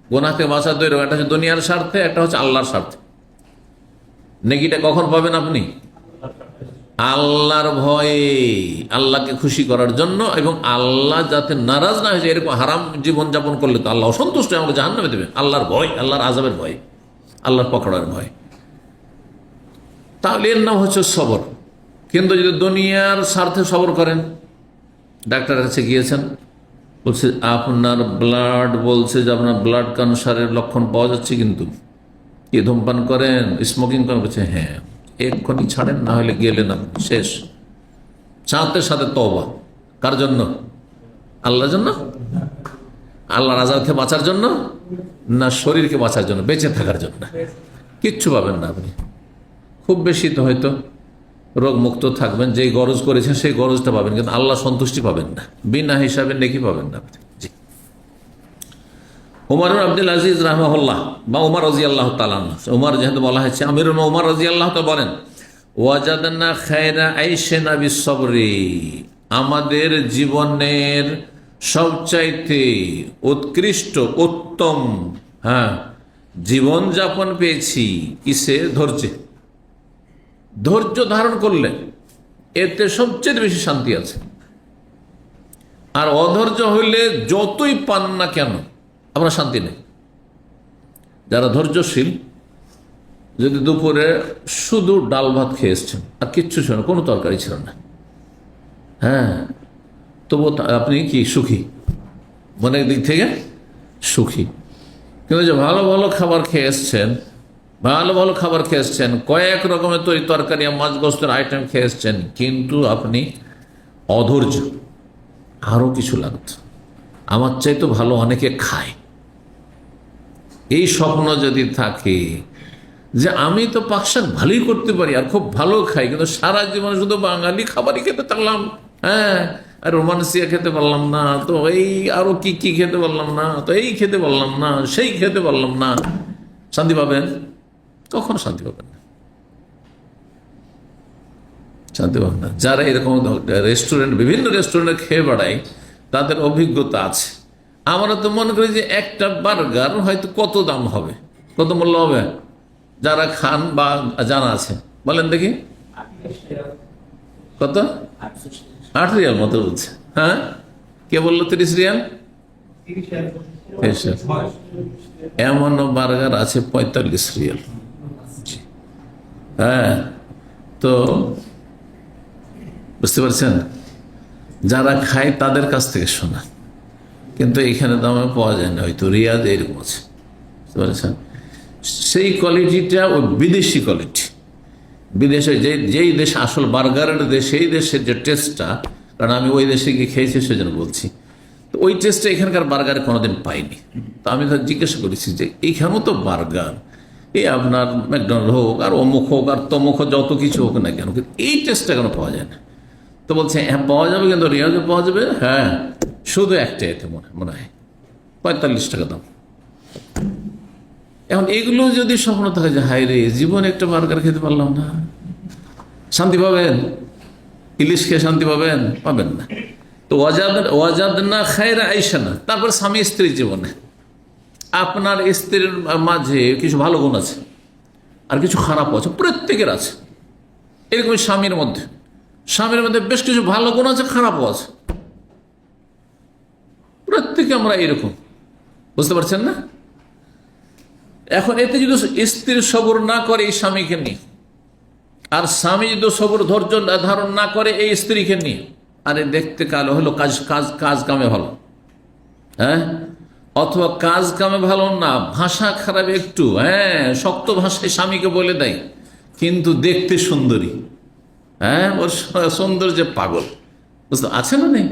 গুনাহ থেকে বাঁচা দুই রকম, একটা হচ্ছে দুনিয়ার স্বার্থে, একটা হচ্ছে আল্লাহর স্বার্থে। নেকিটা কখন পাবেন আপনি? আল্লাহর ভয়ে, আল্লাহকে খুশি করার জন্য, এবং আল্লাহ যাতে নারাজ না হয়েছে, এরকম হারাম জীবন যাপন করলে তো আল্লাহ অসন্তুষ্ট, আমাকে জাহান্নামে দেবেন। আল্লাহর ভয়, আল্লাহর আযাবের ভয়, আল্লাহর পকড়ার ভয়, তাহলে এর নাম হচ্ছে সবর। কিন্তু যদি দুনিয়ার স্বার্থে সবর করেন, ডাক্তারের কাছে গিয়েছেন, বলছে আপনার ব্লাড, বলছে যে আপনার ব্লাড ক্যান্সারের লক্ষণ পাওয়া যাচ্ছে, কিন্তু কি ধূমপান করেন, স্মোকিং করেন? বলছে হ্যাঁ। এক্ষুনি ছাড়েন, না হলে গেলেন আপনি শেষ। সাথে সাথে তওবা। কার জন্য? আল্লাহর জন্য? আল্লাহর আযাব থেকে বাঁচার জন্য না শরীরকে বাঁচার জন্য, বেঁচে থাকার জন্য? কিচ্ছু পাবেন না আপনি। খুব বেশি তো হয়তো রোগ মুক্ত থাকবেন, যেই গরজ করেছেন সেই গরজটা পাবেন, কিন্তু আল্লাহ সন্তুষ্টি পাবেন না, বিনা হিসাবে নেকি পাবেন না আপনি। জি। উমর ইবনে আব্দুল আজিজ রাহমাহুল্লাহ বা উমর রাদিয়াল্লাহু তাআলা, উমর যেহেতু বলা হয়েছে, আমিরুল উমর রাদিয়াল্লাহু তাআলা বলেন, ওয়াজাদনা খায়রা আইশিনা বিসসবরি, আমাদের জীবনের সবচাইতে উৎকৃষ্ট উত্তম, হ্যাঁ, জীবন যাপন পেয়েছি কিসে? ধৈর্যে। ধৈর্য ধারণ করলে এতে সবচেয়ে বেশি শান্তি আছে। আর অধৈর্য হইলে যতই পান না কেন আপনার শান্তি নেই। যারা ধৈর্যশীল, যদি দুপুরে শুধু ডাল ভাত খেয়ে এসছেন, আর কিচ্ছু ছিল না, কোনো তরকারি ছিল না, হ্যাঁ, তবু আপনি কি সুখী, মনের দিক থেকে সুখী। কিন্তু যে ভালো ভালো খাবার খেয়ে এসছেন, ভালো ভালো খাবার খেয়ে এসছেন, কয়েক রকমের তরকারি মাছ গোস্তের আইটেম খেয়ে এসছেন, কিন্তু আপনি অধৈর্য, আরও কিছু লাগত, আমার চাইতে ভালো অনেকে খায়। এই স্বপ্ন যদি থাকে যে আমি তো পাকশাক ভালোই করতে পারি আর খুব ভালো খাই, কিন্তু সারা জীবন শুধু বাঙালি খাবারই খেতে থাকলাম, হ্যাঁ, আর রোমান্সিয়া খেতে পারলাম না, তো এই আরো কি কি খেতে পারলাম না, তো এই খেতে পারলাম না, সেই খেতে পারলাম না, শান্তি পাবেন? কখনো শান্তি পাবেন না। শান্তি পাবে না। যারা এরকম রেস্টুরেন্ট, বিভিন্ন রেস্টুরেন্টে খেয়ে বেড়ায়, তাদের অভিজ্ঞতা আছে। আমরা তো মনে করি যে একটা বার্গার হয়তো কত দাম হবে, কত মূল্য হবে, যারা খান বা জানা আছে বলেন দেখি কত? 8 রিয়াল মতো বলছে। হ্যাঁ, কে বললো 30 রিয়াল? এমন বার্গার আছে 45 রিয়াল। হ্যাঁ, তো বুঝতে পারছেন, যারা খায় তাদের কাছ থেকে শোনা, কিন্তু এখানে দামে পাওয়া যায় না, হয়তো রিয়াজ এরকম আছে, বুঝতে পারছেন। সেই কোয়ালিটিটা ওই বিদেশি কোয়ালিটি, বিদেশে যেই দেশ আসল বার্গারের দেশ, সেই দেশের যে টেস্টটা, কারণ আমি ওই দেশে গিয়ে খেয়েছি সেজন্য বলছি, তো ওই টেস্টটা এখানকার বার্গারে কোনোদিন পাইনি। তো আমি তো জিজ্ঞাসা করেছি যে এইখানেও তো বার্গার, এই আপনার ম্যাকডোনাল্ড হোক আর অমুক হোক আর তমুক হোক, যত কিছু হোক না কেন, কিন্তু এই টেস্টটা কেন পাওয়া যায় না? তো বলছে হ্যাঁ পাওয়া যাবে, কিন্তু রিয়াজে পাওয়া যাবে। হ্যাঁ, শুধু একটা এতে মনে হয় 45 টাকা দাম। এখন এগুলো যদি স্বপ্ন থাকে যে হায় রে, জীবনে একটা বার্গার খেতে পারলাম না, শান্তি পাবেন? ইলিশ খেয়ে শান্তি পাবেন? পাবেন না। তো ওয়াজাদ না খায়রা আইসা না। তারপর স্বামী স্ত্রীর জীবনে, আপনার স্ত্রীর মাঝে কিছু ভালো গুণ আছে আর কিছু খারাপ আছে, প্রত্যেকের আছে। এরকম স্বামীর মধ্যে বেশ কিছু ভালো গুণ আছে, খারাপও আছে, প্রত্যেকে আমরা এরকম, বুঝতে পারছেন না? এখন এতে যদি স্ত্রীর সবর না করে এই স্বামীকে নিয়ে, আর স্বামী যদি সবর ধৈর্য ধারণ না করে এই স্ত্রীকে নিয়ে, আরে দেখতে কালো হলো, কাজ কামে ভালো, হ্যাঁ, অথবা কাজ কামে ভালো না, ভাষা খারাপ একটু, হ্যাঁ, শক্ত ভাষায় স্বামীকে বলে দেয়, কিন্তু দেখতে সুন্দরী, হ্যাঁ, ওর সৌন্দর্যে পাগল, বুঝতে আছে না নেই?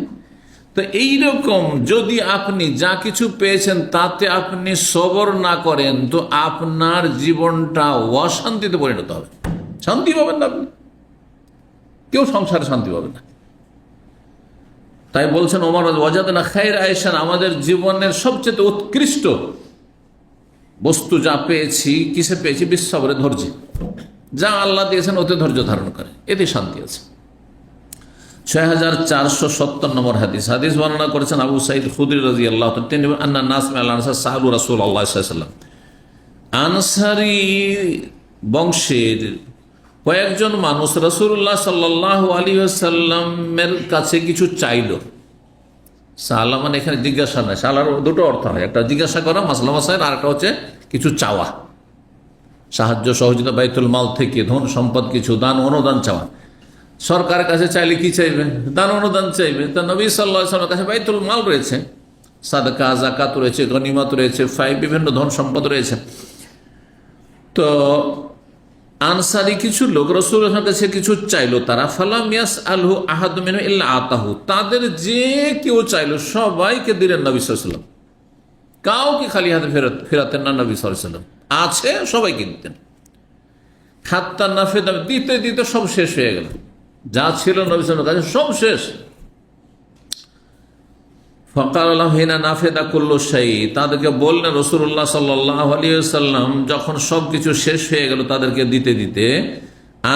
তো এইরকম যদি আপনি যা কিছু পেয়েছেন তাতে আপনি সবর না করেন, তো আপনার জীবনটা অশান্তিতে পরিণত হবে, শান্তি পাবেন না আপনি, কেউ সংসারে শান্তি পাবে না। তাই বলছেন ওমর ওয়াজাদনা খায়রা আইসান, আমাদের জীবনের সবচেয়ে উৎকৃষ্ট বস্তু যা পেয়েছি, কিসে পেয়েছি? বিশ্বরে, ধৈর্য, যা আল্লাহ দিয়েছেন ওতে ধৈর্য ধারণ করে, এতে শান্তি আছে। 6470 নম্বর হাদিস বর্ণনা করেছেন আবু সাঈদ খুদরি রাদিয়াল্লাহু তাআলা, তিনি আন্না নাস মিনাল আনসার সাআলু রাসূলুল্লাহ সাল্লাল্লাহু আলাইহি ওয়াসাল্লাম, আনসারী বংশের কয়েকজন মানুষ রাসূলুল্লাহ সাল্লাল্লাহু আলাইহি ওয়াসাল্লামের কাছে কিছু চাইল। সাআলা মানে এখানে জিজ্ঞাসা নয়, সাআলার দুটো অর্থ হয়, একটা জিজ্ঞাসা করা মাসলা মাসাইল, আর একটা হচ্ছে কিছু চাওয়া, সাহায্য সহযোগিতা, বাইতুল মাল থেকে ধন সম্পদ, কিছু দান অনুদান চাওয়া। সরকারের কাছে চাইলে কি চাইবে? দান অনুদান চাইবে। তা নবী সাল্লাল্লাহু আলাইহি ওয়াসাল্লামের কাছে বাইতুল মাল রয়েছে, সাদকা, যাকাত রয়েছে, গনিমত রয়েছে, বিভিন্ন ধন সম্পদ রয়েছে। তো আনসারি কিছু লোক রাসূলের কাছে কিছু চাইলো, তারা ফালাম ইয়াসআলহু আহাদু মিনহু ইল্লা আতাহু, তাদের যে কেউ চাইলো সবাইকে দিলেন নবী সাল্লাল্লাহু আলাইহি ওয়াসাল্লাম, কাউকে খালি হাতে ফেরাতেন না নবী সাল্লাল্লাহু আলাইহি ওয়াসাল্লাম, আছে সবাইকে দিতেন। হাত্তা নাফেদা, দিতে দিতে সব শেষ হয়ে গেল, যা ছিল নবী সাল্লাল্লাহু আলাইহি ওয়াসাল্লামের কাছে সব শেষ। ফাকাল লাহু হিনা নাফেদা কুল্লু শাই, তাদেরকে বললেন রাসূলুল্লাহ সাল্লাল্লাহু আলাইহি ওয়াসাল্লাম যখন সব কিছু শেষ হয়ে গেল তাদেরকে দিতে দিতে,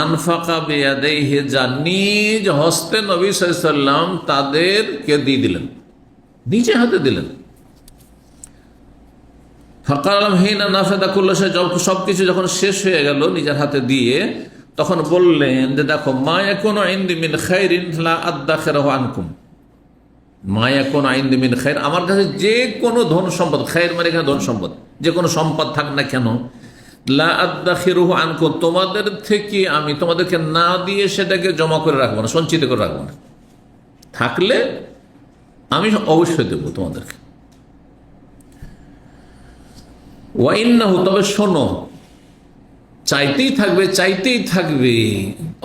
আনফাকা বিয়াদাইহি, যা নিজ হস্তে নবী সাল্লাল্লাহু আলাইহি ওয়াসাল্লাম তাদেরকে দিয়ে দিলেন, নিজে হাতে দিলেন। ফাকাল লাহু হিনা নাফেদা কুল্লু শাই, সবকিছু যখন শেষ হয়ে গেল নিজের হাতে দিয়ে, তখন বললেন যে দেখো, মা ইয়াকুনু ইনদি মিন খাইরিন লা আদাখিরহু আনকুম, মায়া কোন আইন মিন খায়ের, আমার কাছে যে কোনো ধন সম্পদ, খায়ের মানে এখানে ধন সম্পদ, যে কোনো সম্পদ থাক না কেন, লা আদাখিরুহু আনকুম, তোমাদের থেকে আমি তোমাদেরকে না দিয়ে সেটাকে জমা করে রাখবো না, সঞ্চিত করে রাখবো না, থাকলে আমি অবশ্যই দেবো তোমাদেরকে। ওয়াইন্নাহু, তবে শোনো, চাইতেই থাকবে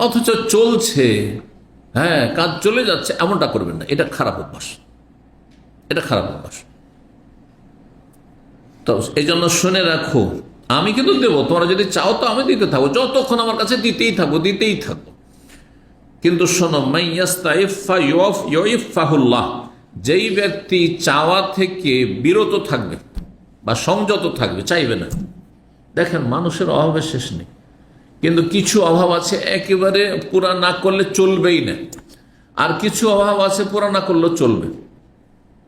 অথচ চলছে, হ্যাঁ, কাজ চলে যাচ্ছে, এমনটা করবেন না, এটা খারাপ অভ্যাস, তো এই জন্য শুনে রাখো, আমি কিন্তু দেবো, তোমরা যদি চাও তো আমি দিতে থাকবো, যতক্ষণ আমার কাছে দিতেই থাকবো, কিন্তু শোনো, মাইয়াস্তাইফা ইউইফাহুল্লাহ, যেই ব্যক্তি চাওয়া থেকে বিরত থাকবে বা সংযত থাকবে, চাইবে না। দেখেন মানুষের অভাবের শেষ নেই, কিন্তু কিছু অভাব আছে একেবারে পুরা না করলে চলবেই না, আর কিছু অভাব আছে পুরা না করলেও চলবে।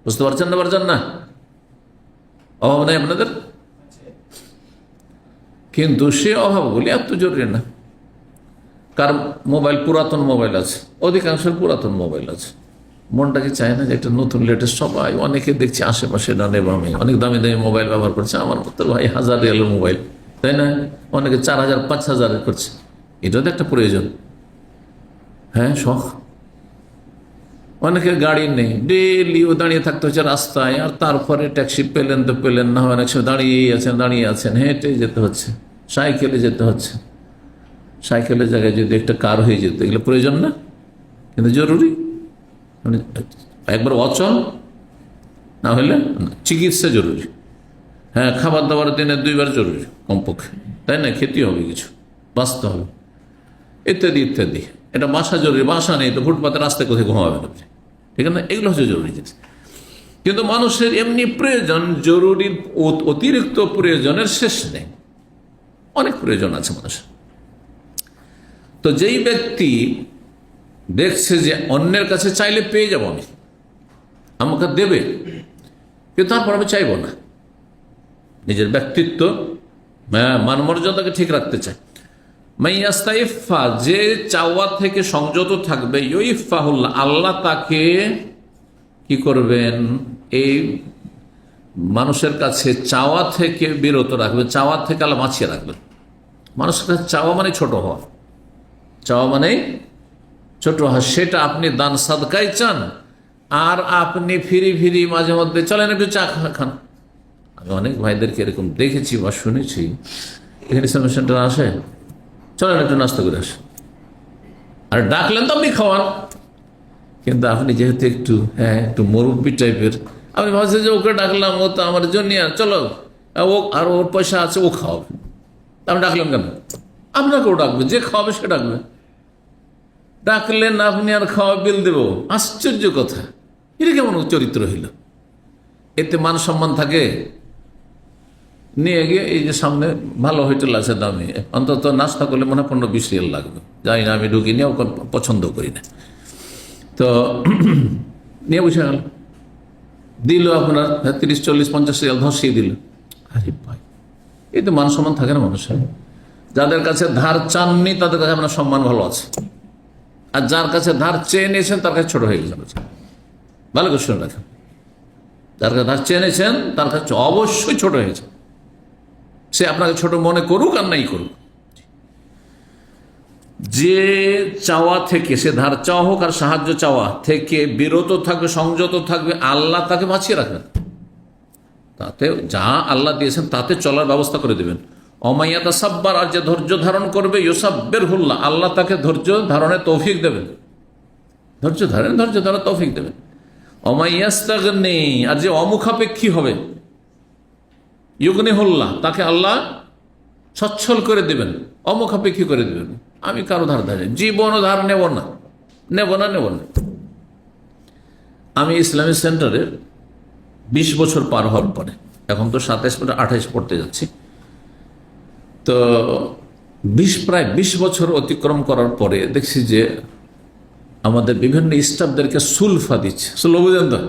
বুঝতে পারছেন না? অভাব নেই আপনাদের, কিন্তু সে অভাবগুলি এত জরুরি না। কার মোবাইল পুরাতন মোবাইল আছে, অধিকাংশের পুরাতন মোবাইল আছে, মনটা কি চায় না যে একটা নতুন লেটেস্ট? সবাই অনেকে দেখছি আশেপাশে ডানে বামে অনেক দামি দামি মোবাইল ব্যবহার করছে। আমার মতো ভাই 1000 রিয়ালের মোবাইল, তাই না? অনেকে 4000 5000 করছে। এটাও তো একটা প্রয়োজন, হ্যাঁ, শখ। অনেকের গাড়ি নেই, ডেলিও দাঁড়িয়ে থাকতে হচ্ছে রাস্তায়, আর তারপরে ট্যাক্সি পেলেন তো পেলেন না, অনেক সময় দাঁড়িয়ে আছেন, হেঁটে যেতে হচ্ছে, সাইকেলে যেতে হচ্ছে। সাইকেলের জায়গায় যদি একটা কার হয়ে যেত, এগুলো প্রয়োজন না, কিন্তু জরুরি। মানে একবার অচল না হলে চিকিৎসা জরুরি, হ্যাঁ, খাবার দাবার দিনে 2 বার জরুরি কমপক্ষে, তাই না? খেতে হবে, কিছু বাঁচতে হবে, ইত্যাদি ইত্যাদি। এটা বাসা জরুরি, বাসা নেই তো ফুটপাতের রাস্তায় কোথায় ঘুমাবেন আপনি, ঠিক না? এগুলো হচ্ছে জরুরি জিনিস। কিন্তু মানুষের এমনি প্রয়োজন, জরুরি অতিরিক্ত প্রয়োজনের শেষ নেই, অনেক প্রয়োজন আছে মানুষের। তো যেই ব্যক্তি দেখছে যে অন্যের কাছে চাইলে পেয়ে যাবো, আমি আমাকে দেবে, কিন্তু তারপর আমি চাইব না, নিজের ব্যক্তিত্ব মানমর্যাদাকে ঠিক রাখতে চাই। মাইয়াস্তাইফা, যে চাওয়া থেকে সংযত থাকবে, ইউইফাহুল্লাহ, আল্লাহ তাকে কি করবেন? এই মানুষের কাছে চাওয়া থেকে বিরত রাখবে, চাওয়া থেকে আল্লাহ বাঁচিয়ে রাখবেন। মানুষের কাছে চাওয়া মানে ছোট হওয়া, চাওয়া মানে ছোট হওয়া। সেটা আপনি দান সাদকায় চান, আর আপনি ফিরি মাঝে মধ্যে চলেন একটু চা খান। আমি অনেক ভাইদেরকে এরকম দেখেছি বা শুনেছি, এখানে ইসলামিক সেন্টার আসে, চলেন একটু নাস্তা করে আসে, আর ডাকলেন তো আপনি খাওয়ান। কিন্তু আপনি যেহেতু একটু মুরব্বী টাইপের, আমি ভাবছি যে ওকে ডাকলাম, ও তো আমার জন্য, চলো ও, আর ওর পয়সা আছে, ও খাওয়াবে, আমি ডাকলাম কেন? আপনাকেও ডাকবে, যে খাওয়াবে সে ডাকবে। ডাকলেন আপনি আর খাওয়া বিল দেব, আশ্চর্য কথা। এটা কেমন চরিত্র হইল? এতে মান সম্মান থাকে? নিয়ে গিয়ে এই যে সামনে ভালো হোটেল আছে দামি, অন্তত নাস্তা করলে মনে হয় 15-20 রিয়াল লাগবে, যাই না, আমি ঢুকি নিয়ে পছন্দ করি না, তো নিয়ে বসে গেল, দিল আপনার 30-40-50 রিয়াল ধসিয়ে দিল। আরে ভাই, এই তো মান সম্মান থাকে না মানুষের? যাদের কাছে ধার চাননি তাদের কাছে আপনার সম্মান ভালো আছে, আর যার কাছে ধার চেয়ে নিয়েছেন তার কাছে ছোট হয়ে গেছে। ভালো করে শুনে রাখেন, যার কাছে ধার চেয়ে নিয়েছেন তার কাছে অবশ্যই ছোট হয়েছে, সে আপনাকে ছোট মনে করুক আর নাই করুক। যে চাওয়া থেকে, সে ধার চাওয়া হোক আর সাহায্য চাওয়া থেকে বিরত থাকবে, সংযত থাকবে, আল্লাহ তাকে বাঁচিয়ে রাখবেন। তাতে যা আল্লাহ দিয়েছেন তাতে চলার ব্যবস্থা করে দেবেন। অমাইয়াতা সাব্বার, আর যে ধৈর্য ধারণ করবে, ইউসাব্বিরহুল্লাহ, আল্লাহ তাকে ধৈর্য ধারণের তৌফিক দেবেন, ধৈর্য ধরার তৌফিক দেবেন। অমাইয়াস্তাগনি, আর যে অমুখাপেক্ষী হবে, ইউগনিহুল্লাহ, তাকে আল্লাহ সচ্ছল করে দেবেন, অমুখাপেক্ষী করে দেবেন। আমি কারো ধার জীবনও ধার নেব না। আমি ইসলামিক সেন্টারে 20 বছর পার হওয়ার পরে, এখন তো 27-28 পড়তে যাচ্ছি, তো প্রায় 20 বছর অতিক্রম করার পরে দেখছি যে আমাদের বিভিন্ন স্টাফদেরকে সুলফা দিচ্ছে, সুলভ বুঝেন তো,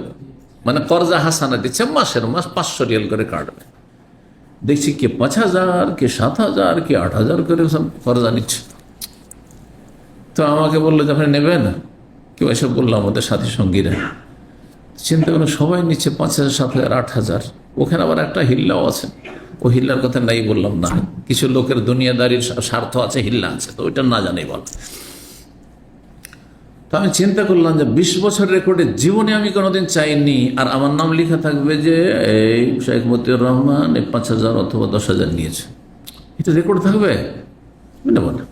মানে কর্জা হাসানা দিচ্ছে, মাসের মাস 500 রিয়াল করে কাটবে। দেখছি কে 5000, কে 7000, কে 8000 করে সব কর্জা নিচ্ছে। তো আমাকে বললো যে আপনি নেবেন? কেউ এসব বললো আমাদের সাথী সঙ্গীরা, চিন্তা করুন, সবাই নিচ্ছে 5000, 7000, 8000। ওখানে আবার একটা হিল্লাও আছে, ও হিল্লার কথা নাই বললাম না, কিছু লোকের দুনিয়াদারির স্বার্থ আছে, হিল্লা আছে, তো ওইটা না জানেই বল। তো আমি চিন্তা করলাম যে 20 বছর রেকর্ডে জীবনে আমি কোনোদিন চাইনি, আর আমার নাম লেখা থাকবে যে এই শেখ মতিউর রহমান 5000 অথবা 10,000 নিয়েছে, এটা রেকর্ড থাকবে, নেব না।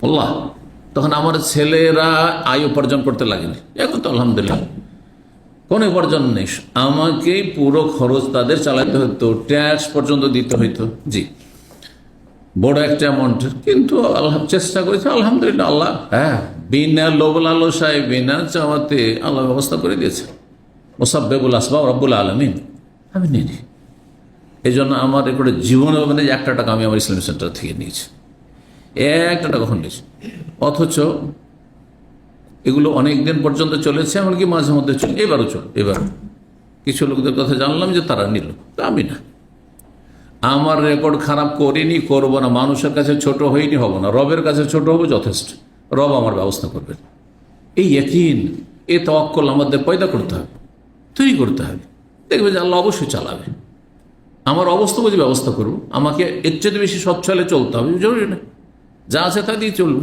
আল্লাহ, তখন আমার ছেলেরা আয় উপার্জন করতে লাগেনি, এখন তো আলহামদুলিল্লাহ কোনো উপার্জন নেই, আমাকেই পুরো খরচ তাদের চালাতে হতো, ট্যাক্স পর্যন্ত দিতে হইতো। জি, বড় একটা অ্যামাউন্টের, কিন্তু আল্লাহ চেষ্টা করেছে, আলহামদুলিল্লাহ। আল্লাহ বিনা লোভ লালসায়, বিনা চাওয়াতে আল্লাহ ব্যবস্থা করে দিয়েছে। মুসাব্বিবুল আসবাব রব্বুল আলামিন, আমি নিই। এই জন্য আমার রেকর্ডে জীবনে মানে 1 টাকা আমি আমার ইসলামিক সেন্টার থেকে নিয়েছি, একটা টাকা নিয়েছে, অথচ এগুলো অনেক দিন পর্যন্ত চলেছে, এমনকি মাঝে মধ্যে চলে, এবারও চল। এবার কিছু লোকদের কথা জানলাম যে তারা নিল, তা আমি না, আমার রেকর্ড খারাপ করিনি, করবো না, মানুষের কাছে ছোট হইনি, হব না, রবের কাছে ছোট হবো, যথেষ্ট, রব আমার ব্যবস্থা করবেন। এই ইয়াকিন, এ তাওয়াক্কুল আমাদের পয়দা করতে হবে, তৈরি করতে হবে। দেখবে যে আল্লাহ অবশ্যই চালাবে, আমার অবস্থা বুঝে ব্যবস্থা করবো, আমাকে এর চেয়ে বেশি সচ্ছলে চলতে হবে জরুরি না, যা আছে তা দিয়ে চলবো।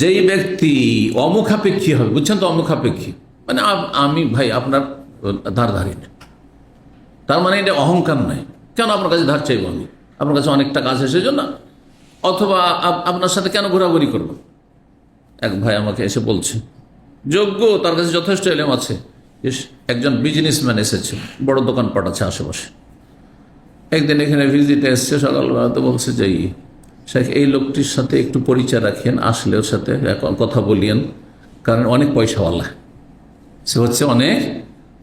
যেই ব্যক্তি অমুখাপেক্ষী হবে, বুঝছেন তো, অমুখাপেক্ষী মানে আমি ভাই আপনার ধার ধারি না, তার মানে এটা অহংকার নয়, কেন আপনার কাছে ধার চাইবো আমি, আপনার কাছে অনেক টাকা আছে সেজন্য, অথবা আপনার সাথে কেন ঘোরাঘুরি করবো। এক ভাই আমাকে এসে বলছে, যোগ্য, তার কাছে যথেষ্ট এলেম আছে, একজন বিজনেসম্যান এসেছে, বড় দোকানপাট আছে আশেপাশে, একদিন এখানে ভিজিটে এসছে, সকালবেলা তো বলছে যে শেখ এই লোকটির সাথে একটু পরিচয় রাখেন, আসলে ওর সাথে কথা বলিয়েন, কারণ অনেক পয়সাওয়ালা, সে হচ্ছে অনেক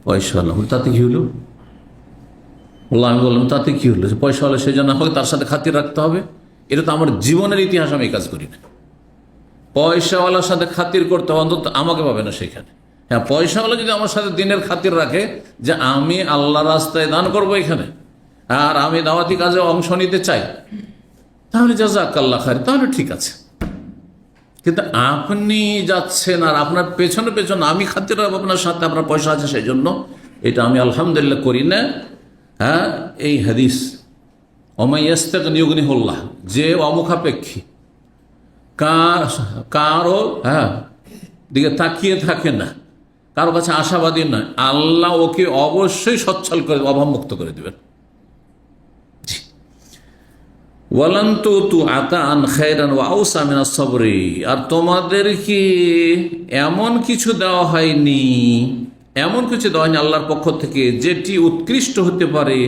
পয়সাওয়ালা। তাতে কি হলো? বললাম, আমি বললাম তাতে কি হলো, পয়সাওয়ালা সেই জন্য আমাকে তার সাথে খাতির রাখতে হবে? এটা তো আমার জীবনের ইতিহাস, আমি এই কাজ করি না। পয়সাওয়ালার সাথে খাতির করতে হবে, অন্তত আমাকে পাবে না সেখানে। হ্যাঁ, পয়সাওয়ালা যদি আমার সাথে দিনের খাতির রাখে যে আমি আল্লাহ রাস্তায় দান করবো এখানে, আর আমি দাওয়াতি কাজে অংশ নিতে চাই, তাহলে জাযাকাল্লাহ খাইর, তাহলে ঠিক আছে। কিন্তু আপনি যাচ্ছেন আর আপনার পেছনে পেছনে আমি খাতির রাখবো আপনার সাথে, আপনার পয়সা আছে সেই জন্য, এটা আমি আলহামদুলিল্লাহ করি না। হ্যাঁ, এই হাদিস অমাইয়াস্তাগনি ইউগনিহুল্লাহ, যে অমুখাপেক্ষী, কারো দিকে তাকিয়ে থাকে না, কারো কাছে আশাবাদী নয়, আল্লাহ ওকে অবশ্যই সচ্ছল করে, অভাবমুক্ত করে দেবেন। আর তোমাদেরকে এমন কিছু দেওয়া হয়নি, আল্লাহর পক্ষ থেকে যেটি উৎকৃষ্ট হতে পারে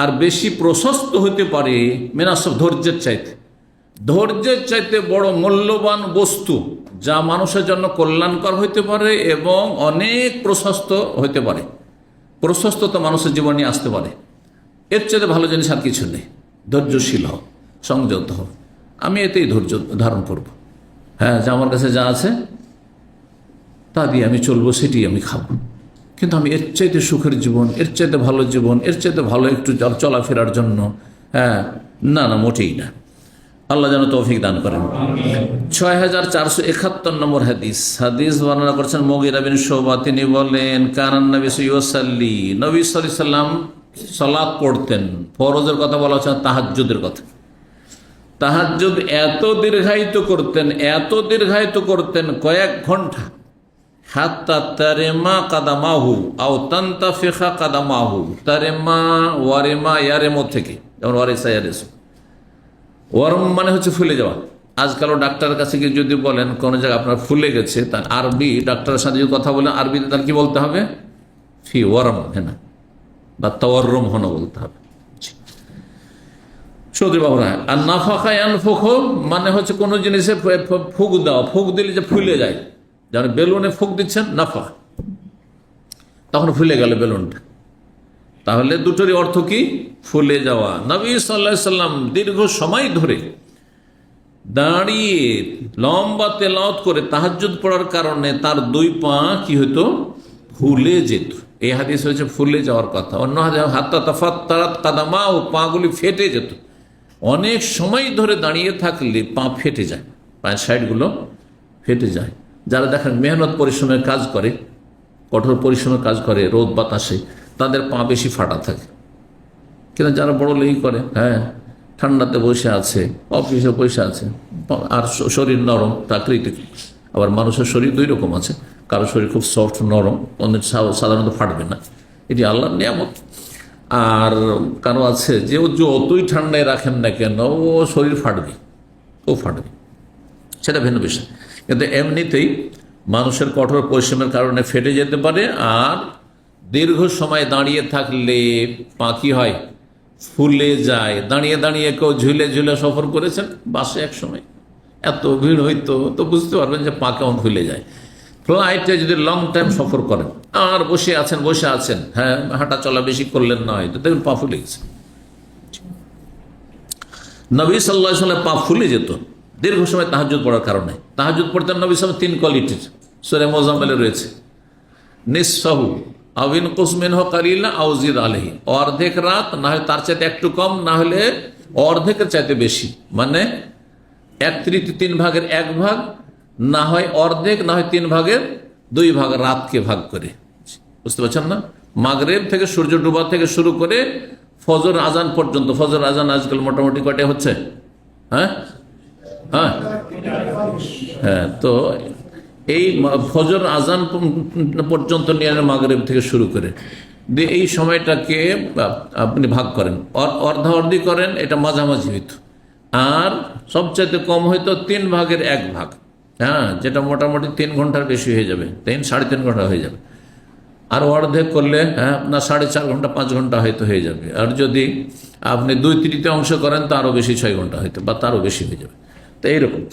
আর বেশি প্রশস্ত হতে পারে, মিনাসব, ধৈর্যের চাইতে বড় মূল্যবান বস্তু, যা মানুষের জন্য কল্যাণকর হইতে পারে এবং অনেক প্রশস্ত হইতে পারে, প্রশস্ততা মানুষের জীবনে আসতে পারে, এর চাইতে ভালো জিনিস আর কিছু নেই। ধৈর্যশীল হোক, সংযত হোক, আমি এতেই ধৈর্য ধারণ করব। হ্যাঁ, যা আমার কাছে যা আছে তা দিয়ে আমি চলবো, সেটি আমি খাবো, কিন্তু আমি এর চাইতে সুখের জীবন, এর চাইতে ভালো জীবন, এর চাইতে ভালো একটু চলাফেরার জন্য, হ্যাঁ, না, মোটেই না। আল্লাহ যেন তৌফিক দান করেন। 6471 নম্বর হাদিস বর্ণনা করছেন মুগীরা বিন শুবা, তিনি বলেন, কানান নবী সাল্লি, নবী সাল্লাল্লাহু আলাইহি ওয়াসাল্লাম সালাত পড়তেন। ফরজের কথা বলা হচ্ছে, তাহাজ্জুদের কথা। তাহাজ্জুদ এত দীর্ঘায়িত করতেন কয়েক ঘন্টা, হাত্তা তারেমা কাদামাহু আও তানতাফিখা কাদামাহু, তারেমা ওয়ারেমা ইয়ারেমো থেকে, যেমন ওয়ারিসা ইয়ারিস, ওয়ারম মানে হচ্ছে ফুলে যাওয়া। আজকালও ডাক্তারের কাছে গিয়ে যদি বলেন কোনো জায়গায় আপনার ফুলে গেছে, তার আরবি ডাক্তারের সাথে যদি কথা বলেন, আরবিতে তার কি বলতে হবে? ফি ওয়ারম, হ্যাঁ না, বা তাওয়াররুম হনো বলতে হবে। সৌদি বাবুরা, আর নাফাখা ইয়ানফুখু মানে হচ্ছে কোনো জিনিসে ফুক দেওয়া, ফুক দিলে যে ফুলে যায়, যেমন বেলুনে ফুক দিচ্ছেন, নাফা, তখন ফুলে গেল বেলুনটা, তাহলে দুটোরই অর্থ কি? ফুলে যাওয়া। নবী সাল্লাল্লাহু আলাইহি সাল্লাম দীর্ঘ সময় ধরে দাঁড়িয়ে লম্বা তেলাওয়াত করে তাহাজ্জুদ পড়ার কারণে তার দুই পা কি হতো? ফুলে যেত। এই হাদিস হয়েছে ফুলে যাওয়ার কথা। অন্য হাদিস হাত্তা তাফাত্তারাত কাদামাহু, পাগুলি ফেটে যেত। অনেক সময় ধরে দাঁড়িয়ে থাকলে পা ফেটে যায়, পায়ের সাইডগুলো ফেটে যায়। যারা দেখেন মেহনত পরিশ্রমের কাজ করে, কঠোর পরিশ্রমের কাজ করে রোদ বাতাসে, তাদের পা বেশি ফাটা থাকে। কিন্তু যারা বড় লেগি করে, হ্যাঁ, ঠান্ডাতে বসে আছে, অফিসে বসে আছে, আর শরীর নরম প্রাকৃতিক। আবার মানুষের শরীর দুই রকম আছে, কারো শরীর খুব সফট নরম, অনেক সাধারণত ফাটবে না, এটি আল্লাহর নিয়ামত। আর কারো আছে যে ও যতই ঠান্ডায় রাখেন না কেন, ও শরীর ফাটবে, সেটা ভিন্ন বিষয়। কিন্তু এমনিতেই মানুষের কঠোর পরিশ্রমের কারণে ফেটে যেতে পারে। আর দীর্ঘ সময় দাঁড়িয়ে থাকলে পা কি হয়? ফুলে যায়। দাঁড়িয়ে কেউ ঝুলে সফর করেছেন বাসে, এক সময় এত ভিড় হইতো, তো বুঝতে পারবেন যে পা কেমন ফুলে যায়। ফ্লাইটে যদি লং টাইম সফর করেন আর বসে আছেন, হ্যাঁ, হাঁটা চলা বেশি করলেন না, হয়তো দেখুন পা ফুলে গেছে। নবী সাল্লাল্লাহু আলাইহি ওয়াসাল্লাম পা ফুলে যেত দীর্ঘ সময় তাহাজ্জুদ পড়ার কারণে। তাহাজ্জুদ পড়তেন নবী সাল্লাল্লাহু আলাইহি ওয়াসাল্লাম 3 কোয়ালিটির, সূরা মুজাম্মিলে রয়েছে। নিসফাহু আও ইনকুস মিনহু কালিলা আও জিদ আলাইহি, অর্ধেক রাত, না হয় তার চাইতে একটু কম, না হলে অর্ধেকের চাইতে বেশি, মানে 1/3, 3 ভাগের 1 ভাগ, না হয় অর্ধেক, না হয় 3 ভাগের 2 ভাগ, রাতকে ভাগ করে। বুঝতে পারছেন না? মাগরিব থেকে সূর্য ডোবা থেকে শুরু করে ফজর আজান পর্যন্ত। ফজর আজান আজকাল মোটামুটি কয়টা হচ্ছে? হ্যাঁ হ্যাঁ হ্যাঁ, তো এই ফজর আজান পর্যন্ত নিয়ে মাগরিব থেকে শুরু করে দিয়ে এই সময়টাকে আপনি ভাগ করেন, অর্ধাঅর্ধি করেন, এটা মাঝামাঝি হইতো। আর সবচাইতে কম হয়তো 3 ভাগের 1 ভাগ, হ্যাঁ, যেটা মোটামুটি 3 ঘন্টার বেশি হয়ে যাবে, 3-3.5 ঘন্টা হয়ে যাবে। আর অর্ধেক করলে হ্যাঁ আপনার 4.5 ঘন্টা 5 ঘন্টা হয়তো হয়ে যাবে। আর যদি আপনি 2/3 অংশ করেন তো আরও বেশি, 6 ঘন্টা হয়তো, বা তারও বেশি হয়ে যাবে। তো এইরকম।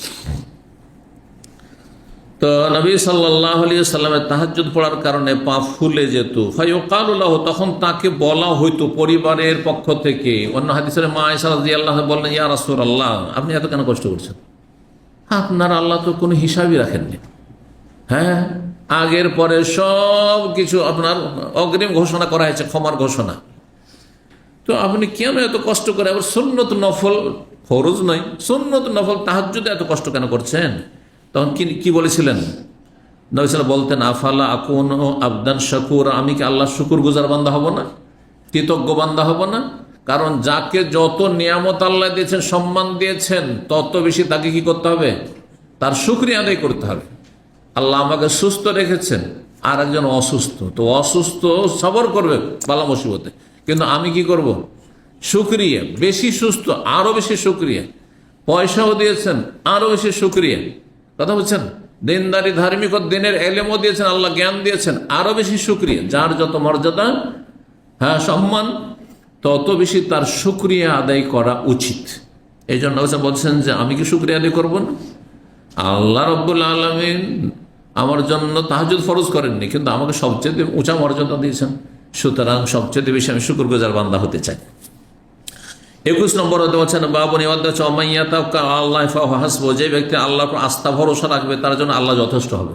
তো নবী সাল্লাল্লাহু আলাইহি ওয়াসাল্লামের তাহাজ্জুদ পড়ার কারণে পা ফুলে যেত। ফায়ুকালু লাহু, তখন তাকে বলা হইতো পরিবারের পক্ষ থেকে। অন্য হাদিসে মা আয়েশা রাদিয়াল্লাহু আনহা বললেন, ইয়া রাসূলুল্লাহ, আপনি এত কেন কষ্ট করছেন? আপনার আল্লাহ তো কোনো হিসাবই রাখেননি। হ্যাঁ, আগের পরে সব কিছু আপনার অগ্রিম ঘোষণা করা হয়েছে, ক্ষমার ঘোষণা। তো আপনি কেন এত কষ্ট করে আবার সুন্নত নফল, ফরজ নয়, সুন্নত নফল তাহাজ্জুদে এত কষ্ট কেন করছেন? তখন কি বলেছিলেন? নবী সাল্লাল্লাহু বলতেন, আফালা আকুন আবদান শাকুর, আমি কি আল্লাহ শুকুর গুজার বান্দা হব না, কৃতজ্ঞ বান্দা হব না? কারণ যাকে যত নিয়ামত আল্লাহ দিয়েছেন, সম্মান দিয়েছেন, তত বেশি তাকে কি করতে হবে? তার শুকরিয়া আদায় করতে হবে। আল্লাহ আমাকে সুস্থ রেখেছেন, আর একজন অসুস্থ, তো অসুস্থ সবর করবে বালা মুসিবতে, কিন্তু আমি কি করব? শুকরিয়া, বেশি সুস্থ আরো বেশি শুকরিয়া, পয়সাও দিয়েছেন আরো বেশি শুকরিয়া। কথা বলছেন? দিনদারি, ধার্মিক, দিনের এলেমও দিয়েছেন, আল্লাহ জ্ঞান দিয়েছেন, আরো বেশি শুকরিয়া। যার যত মর্যাদা, হ্যাঁ, সম্মান, তত বেশি তার শুকরিয়া আদায় করা উচিত। এই জন্য বলছেন যে আমি কি শুকরিয়া আদায় করবো না? আল্লাহ রাব্বুল আলামিন আমার জন্য তাহাজ্জুদ ফরজ করেননি, কিন্তু আমাকে সবচেয়ে উঁচা মর্যাদা দিয়েছেন, সুতরাং সবচেয়ে বেশি আমি শুকরগুজার বান্দা হতে চাই। 21 নম্বর হতে বলছেন, বাবুনি আল্লাহ হাসবু, যে ব্যক্তি আল্লাহর আস্থা ভরসা রাখবে তার জন্য আল্লাহ যথেষ্ট হবে।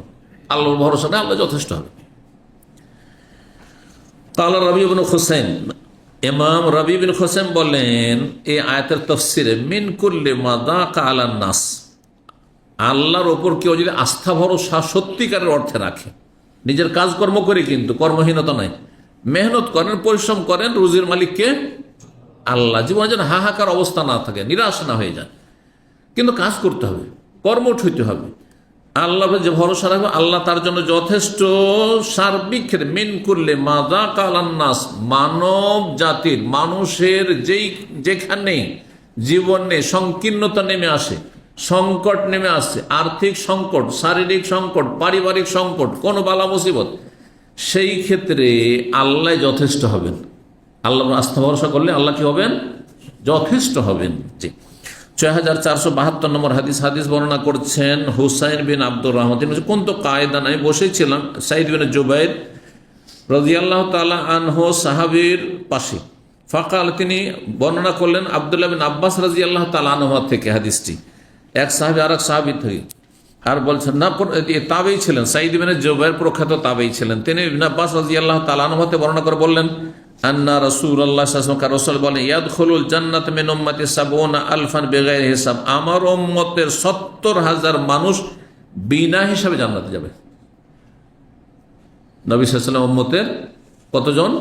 আল্লাহর ভরসা না, আল্লাহ যথেষ্ট হবে। কালা রবি ইবনে হুসাইন, ইমাম রবি বিন হোসেন বলেন এই আয়াতের তাফসিরে, মিন কুল্লি মা দাকা আলান নাস, আল্লাহর ওপর কেউ যদি আস্থা ভরসা সত্যিকারের অর্থে রাখে, নিজের কাজকর্ম করে, কিন্তু কর্মহীনতা নাই, মেহনত করেন, পরিশ্রম করেন, রুজির মালিককে আল্লাহ, জীবনে যেন হাহাকার অবস্থা না থাকে, নিরাশ না হয়ে যায়, কিন্তু কাজ করতে হবে, কর্মঠ হইতে হবে। আল্লাহ যে ভরসা রাখবে, আল্লাহ তার জন্য যথেষ্ট। সার্বিক ক্ষেত্রে মিন করলে মাদা কালান্নাস, মানব জাতির, মানুষের যেখানে জীবনে সংকীর্ণতা নেমে আসে, সংকট নেমে আসছে, আর্থিক সংকট, শারীরিক সংকট, পারিবারিক সংকট, কোনো বালা মুসিবত, সেই ক্ষেত্রে আল্লাহ যথেষ্ট হবেন। আল্লাহ আস্থা ভরসা করলে আল্লাহ কি হবেন? যথেষ্ট হবেন। জি, 6472 নম্বর হাদিস বর্ণনা করছেন হুসাইন বিন আব্দুর রহমান। তিনি কোন তো কায়দা নাই, বসেছিলাম সাইদ বিন জুবাইর রাদিয়াল্লাহু তাআলা আনহু সাহাবীর পাশে। ফাকাল, তিনি বর্ণনা করলেন আব্দুল্লাহ বিন আব্বাস রাদিয়াল্লাহু তাআলা আনহু থেকে হাদিসটি, এক সাহাবী আর এক সাহাবী থেকে, আর বলছেন না তাবেই ছিলেন, সাইদ বিন জুবাইর প্রখ্যাত তাবেই ছিলেন। তিনি ইবনে আব্বাস রাদিয়াল্লাহু তাআলা আনহু থেকে বর্ণনা করে বললেন, আন্না রাসূলুল্লাহ সাল্লাল্লাহু আলাইহি ওয়াসাল্লাম, রাসূল বলেন, ইয়াদখুলুল জান্নাত মিন উম্মতি ৭০,০০০ বিগাইরি হিসাব, আমার উম্মতের ৭০,০০০ মানুষ বিনা হিসাবে জান্নাতে যাবে। নবী সাল্লাল্লাহু আলাইহি ওয়াসাল্লাম উম্মতের কতজন?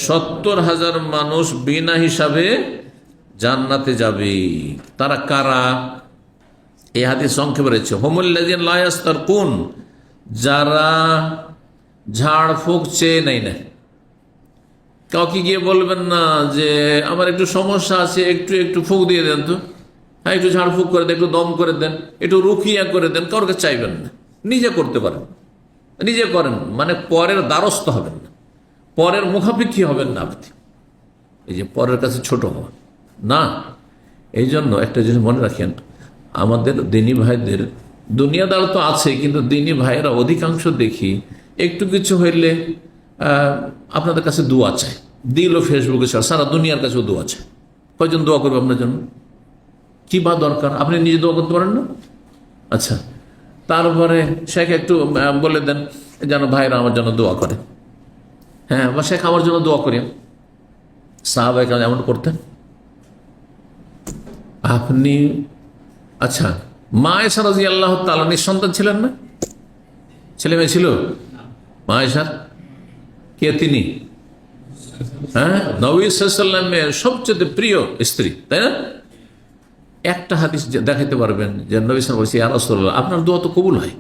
৭০,০০০ মানুষ বিনা হিসাবে জান্নাতে যাবে। তারা কারা? এই হাদিস সংক্ষেপে রয়েছে, হুমুল্লাযিনা লা ইয়াস্তারকুন, যারা ঝাড় ফুঁক চেয়ে নেয় না। কাউকে গিয়ে বলবেন না যে আমার একটু সমস্যা আছে, একটু ফুঁক দিয়ে দেন তো, হ্যাঁ একটু ঝাড় ফুঁক করে দেন, একটু দম করে দেন, একটু রুকিয়া করে দেন, কারোর কাছে চাইবেন না। নিজে করতে পারেন, নিজে করেন, মানে পরের দ্বারস্থ হবেন না, পরের মুখাপেক্ষী হবেন না আপনি। এই যে পরের কাছে ছোট হওয়া না। এই জন্য একটা জিনিস মনে রাখেন, আমাদের দিনী ভাইদের, দুনিয়াদার তো আছে, কিন্তু দিনী ভাইয়েরা অধিকাংশ দেখি একটু কিছু হইলে আপনাদের কাছে দোয়া চায়, দিল ফেসবুকে সারা দুনিয়ার কাছেও দোয়া চায়। কয়জন দোয়া করবে আপনার জন্য? কি বা দরকার, আপনি নিজে দোয়া করতে পারেন না? আচ্ছা, তারপরে শেখ একটু বলে দেন যেন ভাইরা আমার জন্য দোয়া করে। হ্যাঁ, বা শেখ আমার জন্য দোয়া করেন। সাহাবায়ে কেরাম এমন করতেন। আপনি আচ্ছা, মা আয়েশা রাদিয়াল্লাহু তাআলা নিঃসন্তান ছিলেন না? ছেলে মেয়ে ছিল মা আয়েশার? কে তিনি? হ্যাঁ, নবী সাল্লাল্লাহু আলাইহি ওয়াসাল্লামের সবচেয়ে প্রিয় স্ত্রী, তাই না? একটা হাদিস দেখাতে পারবেন যে নবী সাল্লাল্লাহু আলাইহি ওয়াসাল্লাম বলেছে, ইয়া রাসূলুল্লাহ, আপনার দোয়া তো কবুল হয়,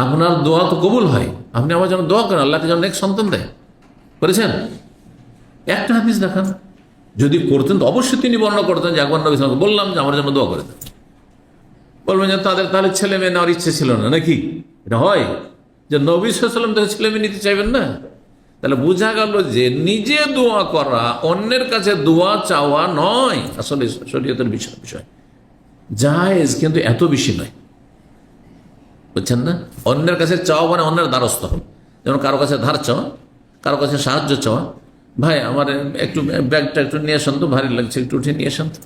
আপনার দোয়া তো কবুল হয়, আপনি আমার জন্য দোয়া করেন, আল্লাহকে যেন এক সন্তান দেয়। করেছেন? একটা হাদিস দেখান। যদি করতেন তো অবশ্যই তিনি বর্ণনা করতেন যে একবার নবী সাল্লাল্লাহু আলাইহি ওয়াসাল্লাম বললাম যে আমার জন্য দোয়া করে দেন। বলবেন যে তাদের তাহলে ছেলে মেয়ে নেওয়ার ইচ্ছে ছিল না নাকি? এটা হয় যে নবী সাল্লাল্লাহু আলাইহি ওয়াসাল্লাম তাদের ছেলে মেয়ে নিতে চাইবেন না? তাহলে বোঝা গেল যে নিজে দোয়া করা অন্যের কাছে দোয়া চাওয়া নয় আসলে শরীয়তের বিষয়, জায়েজ, কিন্তু এত বেশি নয়, বুঝছেন না? অন্যের কাছে চাওয়া মানে অন্যের দ্বারস্থ হন। যেমন কারো কাছে ধার চাওয়া, কারো কাছে সাহায্য চাওয়া, ভাই আমার একটু ব্যাগটা একটু নিয়ে আসেন তো, ভারী লাগছে, একটু উঠে নিয়ে আসেন তো।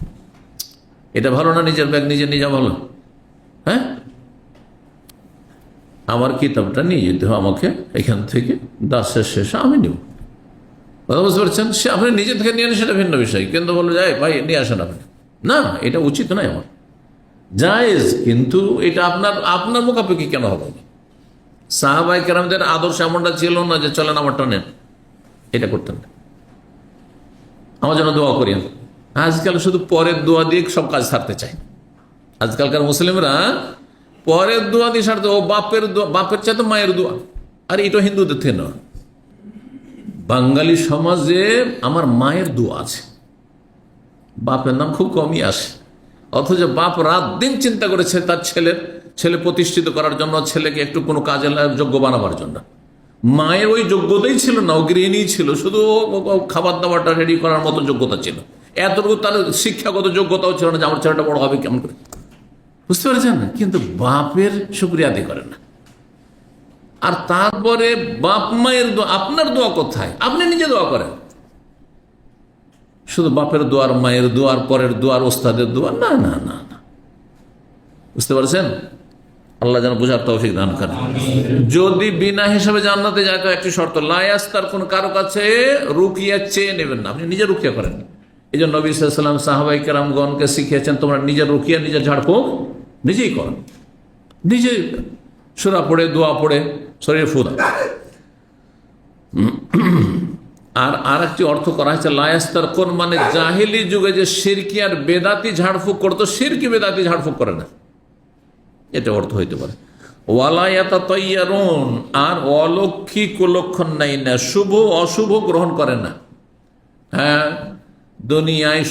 এটা ভালো না? নিজের ব্যাগ নিজে নিজে ভালো? হ্যাঁ, আমার কিতাবটা নিয়ে যেতে হবে আমাকে এখান থেকে, দাসের শেষে আমি নিব। কথা বুঝতে পারছেন? সে আপনি নিজে থেকে নিয়ে সেটা ভিন্ন বিষয়, কিন্তু বললো যাই ভাই নিয়ে আসেন আপনি, না এটা উচিত নয় আমার, জায়েজ, কিন্তু এটা আপনার মুখাপেক্ষি কেন হবে? সাহাবায়ে কেরামদের আদর্শ এমনটা ছিল না যে চলেন আমারটা নেন, এটা করতেন না। আমার জন্য দোয়া করিয়েন। আজকাল শুধু পরের দোয়া দিয়ে সব কাজ সারতে চায় আজকালকার মুসলিমরা, পরের দোয়া দিয়ে সারতে, ও বাপের দোয়া, বাপের চাইতে মায়ের দোয়া। আর এটা হিন্দুদের থেকে নয়, বাঙালি সমাজে আমার মায়ের দোয়া আছে, বাপের নাম খুব কমই আসে, অথচ বাপ রাত দিন চিন্তা করেছে তার ছেলে প্রতিষ্ঠিত করার জন্য, ছেলেকে একটু কোনো কাজে যোগ্য বানাবার জন্য। মায়ের ওই যোগ্যতাই ছিল না, ও গৃহিণী ছিল, শুধু খাবার দাবারটা রেডি করার মতো যোগ্যতা ছিল, এতটুকু তার শিক্ষাগত যোগ্যতাও ছিল না যে আমার ছেলেটা বড় হবে কেমন করে, বুঝতে পেরেছেন? কিন্তু বাপের শুকরিয়া আদায় করে না। আর তারপরে বাপ মায়ের দোয়া, আপনার দোয়া কোথায়? আপনি নিজে দোয়া করেন। শুধু বাপের দোয়ার, মায়ের দোয়ার, পরের দোয়ার, ওস্তাদের দোয়া, না না না না, বুঝতে পারছেন? আল্লাহ যেন বুঝার তৌফিক দান করেন। যদি বিনা হিসাবে জান্নাতে যায় তো একটি শর্ত, লায়াস্তার কোন কারো কাছে রুকিয়া চেয়ে নেবেন না, আপনি নিজে রুকিয়া করেন। এই জন্য নবী সাল্লাল্লাহু আলাইহি ওয়াসাল্লাম সাহাবায়ে কেরামগণকে শিখিয়েছেন, তোমরা নিজের রুকিয়া, নিজের ঝাড়ফুঁক নিজেই করো, নিজে সূরা পড়ে, দোয়া পড়ে শরীরে ফু দাও। আর একটি অর্থ করা হয়েছে লায়াস্তার কোন, মানে জাহিলি যুগে যে শিরকি আর বেদাতি ঝাড়ফুঁক করতো, শিরকি বেদাতি ঝাড়ফুঁক করে না, এটা অর্থ হইতে পারে। ওয়ালায়াতা তৈয়ারুন, আর অলক্ষী কুলক্ষণ নাই না, শুভ অশুভ গ্রহণ করে না। হ্যাঁ, দুনিয়ায়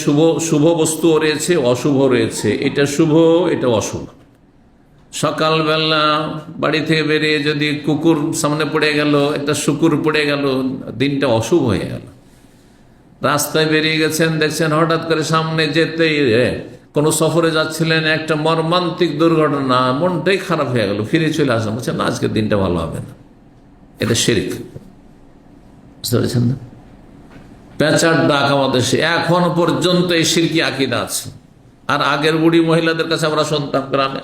শুভ বস্তু রয়েছে, অশুভ রয়েছে, এটা শুভ, এটা অশুভ। সকালবেলা বাড়ি থেকে বেরিয়ে যদি কুকুর সামনে পড়ে গেল, একটা শুকুর পড়ে গেল, দিনটা অশুভ হয়ে গেল। রাস্তায় বেরিয়ে গেছেন, দেখছেন হঠাৎ করে সামনে যেতেই, কোনো সফরে যাচ্ছিলেন, একটা মর্মান্তিক দুর্ঘটনা, মনটাই খারাপ হয়ে গেল, ফিরে চলে আসলাম, বলছেন না আজকের দিনটা ভালো হবে না, এটা শিরক। বুঝতে পেরেছেন না? পেঁচার ডাক আমাদের এখন পর্যন্ত এই শিরকি আকীদা আছে। আর আগের বুড়ি মহিলাদের কাছে আমরা শুনতাম গ্রামে,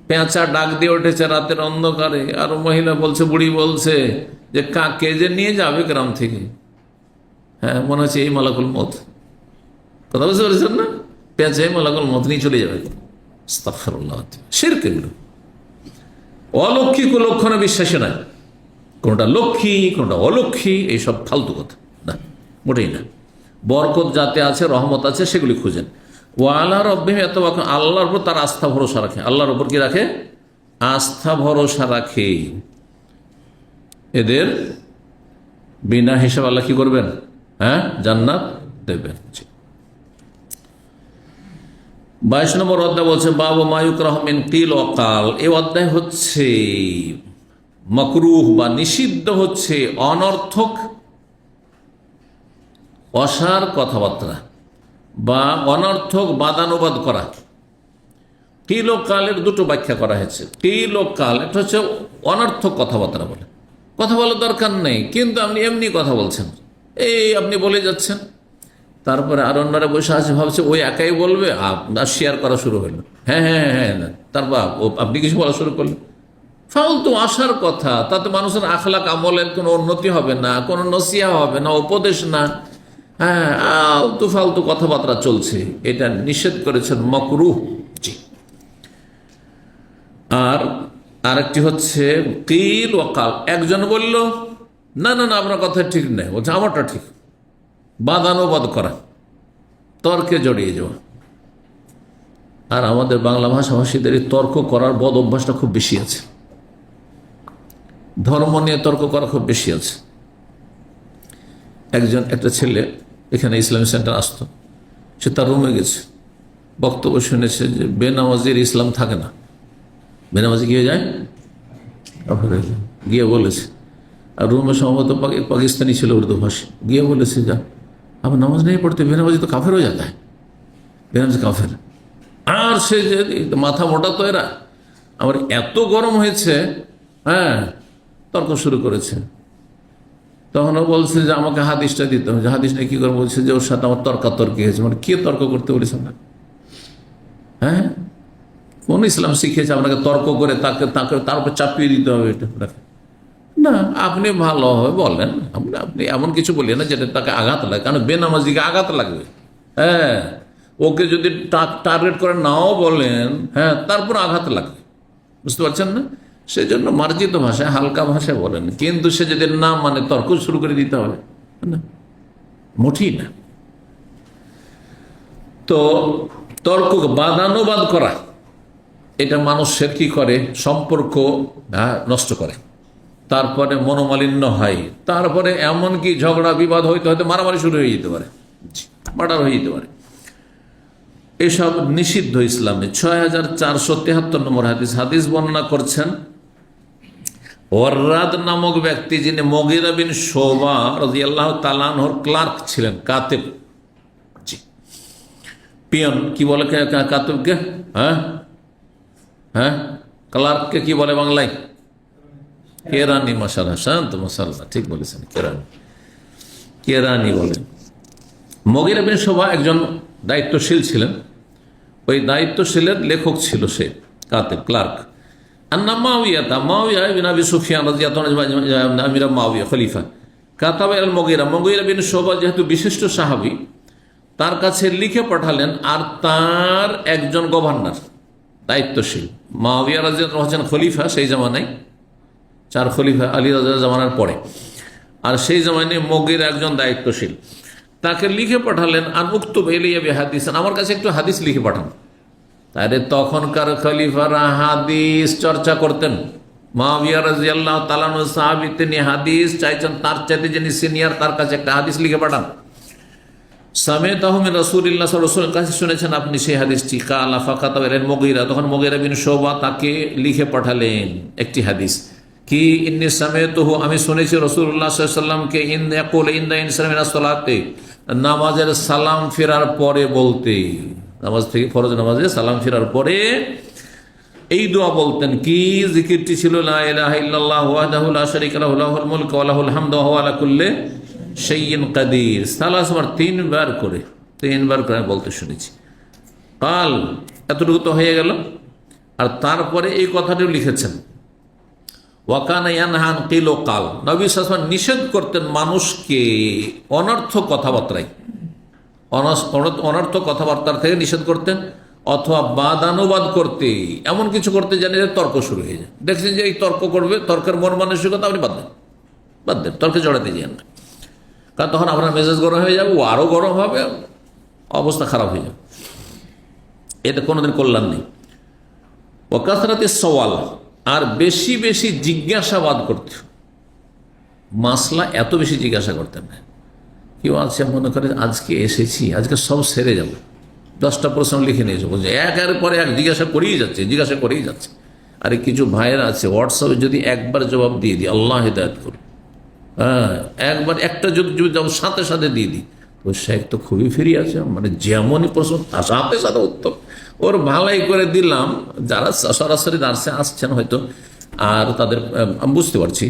পেঁচা ডাক দিয়ে উঠেছে রাতের অন্ধকারে, আর মহিলা বলছে, বুড়ি বলছে যে কাকে যে নিয়ে যাবে গ্রাম থেকে, হ্যাঁ মনে হচ্ছে এই মালাকুল মউত। কথা বুঝতে পেরেছেন না? পেঁচে মালাকুল মউত নিয়ে চলে যাবে। আস্তাগফিরুল্লাহ, শিরক এগুলো। অলক্ষী কুলক্ষণে বিশ্বাসী নাই, কোনটা লক্ষ্মী কোনটা অলক্ষ্মী, এইসব ফালতু কথা না, মোটেই না। বরকত যাতে আছে, রহমত আছে, সেগুলি খুঁজেন। ওয়ালা রব্বিহিম ইয়াতাওয়াক্কালুন, আল্লাহর উপর তার আস্থা ভরসা রাখে। আল্লাহর উপর কি রাখে? আস্থা ভরসা রাখে। এদের বিনা হিসাব আল্লাহ কি করবেন? হ্যাঁ, জান্নাত দেবেন। 22 নম্বর অধ্যায় বলছে বাবু মায়ুকরাহু মিন কিল ওয়া কাল। এই অধ্যায় হচ্ছে মাকরুহ বা নিষিদ্ধ হচ্ছে অনর্থক, অসার কথাবার্তা বা অনর্থক বাদানুবাদ করা। কিল ও কালের দুটো ব্যাখ্যা করা হয়েছে। কিল ও কাল, একটা হচ্ছে অনর্থক কথাবার্তা বলে, কথা বলার দরকার নেই কিন্তু আপনি এমনি কথা বলছেন, এই আপনি বলে যাচ্ছেন, তারপরে আর অন্যরা বসে আছে, ভাবছে ওই একাই বলবে, আপনার শেয়ার করা শুরু হলো। হ্যাঁ হ্যাঁ হ্যাঁ না, তারপর আপনি কিছু বলা শুরু করলেন। ফালতু আসার কথা, তাতে মানুষের আখলাক আমলের কোনো উন্নতি হবে না, কোনো নসিহা হবে না, উপদেশ না। হ্যাঁ, আলতু ফালতু কথাবার্তা চলছে, এটা নিষেধ করেছেন মকরুহ। জি। আর আরেকটি হচ্ছে কিল ও কাল। একজন বলল না না না আপনার কথা ঠিক নেই, বলছে আমারটা ঠিক। বাদানুবাদ করা, তর্কে জড়িয়ে যাওয়া। আর আমাদের বাংলা ভাষাভাষীদের এই তর্ক করার বদ অভ্যাসটা খুব বেশি আছে। ধর্ম নিয়ে তর্ক করা খুব বেশি আছে। একটা ছেলে এখানে ইসলামী সেন্টার আসতো, সে তার রুমে গেছে, বক্তব্য শুনেছে যে বেনামাজির ইসলাম থাকে না, বেনামাজি গিয়ে যায়, গিয়ে বলেছে। আর রুমে সম্ভবত পাকিস্তানি ছিল, উর্দু ভাষী, গিয়ে বলেছে যা अब नमाज नहीं पढ़ते, बेनमाजी तो काफिर हो जाता है, बेनमाजी काफिर। আর সে যে মাথা মোটা তো এরা, আমার এত গরম হয়েছে, হ্যাঁ, তর্ক শুরু করেছে। তখন ও বলছে যে আমাকে হাদিসটা দিতে হবে। হাদিস নিয়ে কি করে? বলছে যে ওর সাথে আমার তর্কাতর্কি হয়েছে। মানে কে তর্ক করতে বলেছে না? হ্যাঁ, কোন ইসলাম শিখিয়েছে আপনাকে তর্ক করে তার উপর চাপিয়ে দিতে হবে? এটা না, আপনি ভালোভাবে বলেন, আপনি এমন কিছু বলিয়ে না যেটা তাকে আঘাত লাগে, কারণ বেনামাজিকে আঘাত লাগবে। হ্যাঁ, ওকে যদি টার্গেট করে নাও বলেন, হ্যাঁ, তারপর আঘাত লাগবে, বুঝতে পারছেন না? সেই জন্য মার্জিত ভাষায়, হালকা ভাষায় বলেন, কিন্তু সে যদি না মানে তর্ক শুরু করে দিতে হবে না, মোটেই না। তো তর্ক, বাদানুবাদ করা, এটা মানুষের কি করে? সম্পর্ক নষ্ট করে, তারপরে মনোমালিন্য হয়, তারপরে এমনকি ঝগড়া বিবাদ হইতে হয়তো মারামারি শুরু হয়ে যেতে পারে, মার্ডার হয়ে যেতে পারে। এসব নিষিদ্ধ ইসলামে। 6473 নম্বর হাদিস বর্ণনা করছেন ওয়াররাদ নামক ব্যক্তি, যিনি মুগীরা বিন শুবা রাদিয়াল্লাহু তাআলা আনহুর ক্লার্ক ছিলেন, কাতিব। জি, পিয়ন কি বলে কাতিবকে? হ্যাঁ হ্যাঁ, ক্লার্ককে কি বলে বাংলায়? কেরানি। মাশাআল্লাহ, শান্ত, মাশাআল্লাহ, ঠিক বলেছেন, কেরানি, কেরানি বলেন। মুগীরা বিন শুবা একজন দায়িত্বশীল ছিলেন, ওই দায়িত্বশীলের লেখক ছিল সে, কাতিব, ক্লার্ক। আন্না মাউইয়া বিন আবি সুফিয়ান রাদিয়াল্লাহু আনহু আমির মাউইয়া খলিফা কাতাবা আল মুগীরা বিন শুবা যেহেতু বিশিষ্ট সাহাবী, তার কাছে লিখে পাঠালেন। আর তার একজন গভর্নর, দায়িত্বশীল, মাউইয়া রাদিয়াল্লাহু আনহু হচ্ছেন খলিফা সেই জামানায়, 4 খলিফা আলী রাদিয়াল্লাহু জামানার পরে। আর সেই জামানায় মুগীরা একজন দায়িত্বশীল, তাকে লিখে পাঠালেন আর উক্তুব ইলাইয়া বিহাদিস, আমার কাছে একটু হাদিস লিখে পাঠান। তাহলে তখনকার খলিফারা হাদিস চর্চা করতেন। মুআবিয়া রাদিয়াল্লাহু তাআলা আনহু সাহাবী, তিনি হাদিস চাইছেন, তার চাইতে যিনি সিনিয়র তার কাছে একটা হাদিস লিখে পাঠান। সামিআতাহু মিন রাসূলিল্লাহ সাল্লাল্লাহু আলাইহি ওয়াসাল্লাম, কাছে শুনেছেন আপনি সেই হাদিসটি। কালা ফাকাতাবা ইলাল মুগীরা, তখন মুগীরা বিন শুবা তাকে লিখে পাঠালেন একটি হাদিস। কি? ইন্নী সামিআতুহু, আমি শুনেছি রাসূলুল্লাহ সাল্লাল্লাহু আলাইহি ওয়াসাল্লামকে ইয়াকুল ইনদা ইনসালামি মিনাস সালাতি, নামাজের সালাম ফেরার পরে বলতে, নামাজ থেকে, ফরজ নামাজে সালাম ফেরার পরে এই দোয়া বলতেন। কি জিকিরটি ছিল? লা ইলাহা ইল্লাল্লাহু ওয়াহদাহু লা শারীকা লাহু লাহুল মুলকু ওয়া লাহুল হামদু ওয়া হুয়া আলা কুল্লি শাইইন কাদির। সালাসবার 3 বার করে বলতে শুনেছি। কাল, এতটুকু তো হয়ে গেল। আর তারপরে এই কথাটিও লিখেছেন, ওয়াকানা ইয়ানহান কিল ও কাল, নবী সাল্লাল্লাহু আলাইহি ওয়াসাল্লাম নিষেধ করতেন মানুষকে অনর্থক কথাবার্তায়, অনর্থক কথাবার্তার থেকে নিষেধ করতেন, অথবা বাদানুবাদ করতে, এমন কিছু করতে জানি যে তর্ক শুরু হয়ে যায়। দেখছেন যে এই তর্ক করবে, তর্কের মন মানসিকতা আপনি বাদ দেন, তর্কে জড়াতে যান না, কারণ তখন আপনার মেজাজ গরম হয়ে যাবে, ও আরও গরম হবে, অবস্থা খারাপ হয়ে যাবে। এটা কোনোদিন কল্যাণ নেই। ও কাসরাতে সওয়াল, আর বেশি বেশি জিজ্ঞাসাবাদ করতে, মাসলা এত বেশি জিজ্ঞাসা করতেন না। কেউ আছে মনে করে আজকে এসেছি, আজকে সব সেরে যাবো, 10টা প্রশ্ন লিখে নিয়েছে, বলছে একের পরে এক জিজ্ঞাসা করেই যাচ্ছে। আরে কিছু ভাইয়েরা আছে হোয়াটসঅ্যাপে যদি একবার জবাব দিয়ে দিই, আল্লাহ হেদায়েত করুন, হ্যাঁ, একবার একটা যদি সাথে সাথে দিয়ে দিই, তো শেখ তো খুবই ফ্রি আছে, মানে যেমনই প্রশ্ন তার সাথে সাথে উত্তর, ওর ভালাই করে দিলাম। যারা সরাসরি দার্সে আসছেন হয়তো, আর তাদের আমি বুঝতে পারছি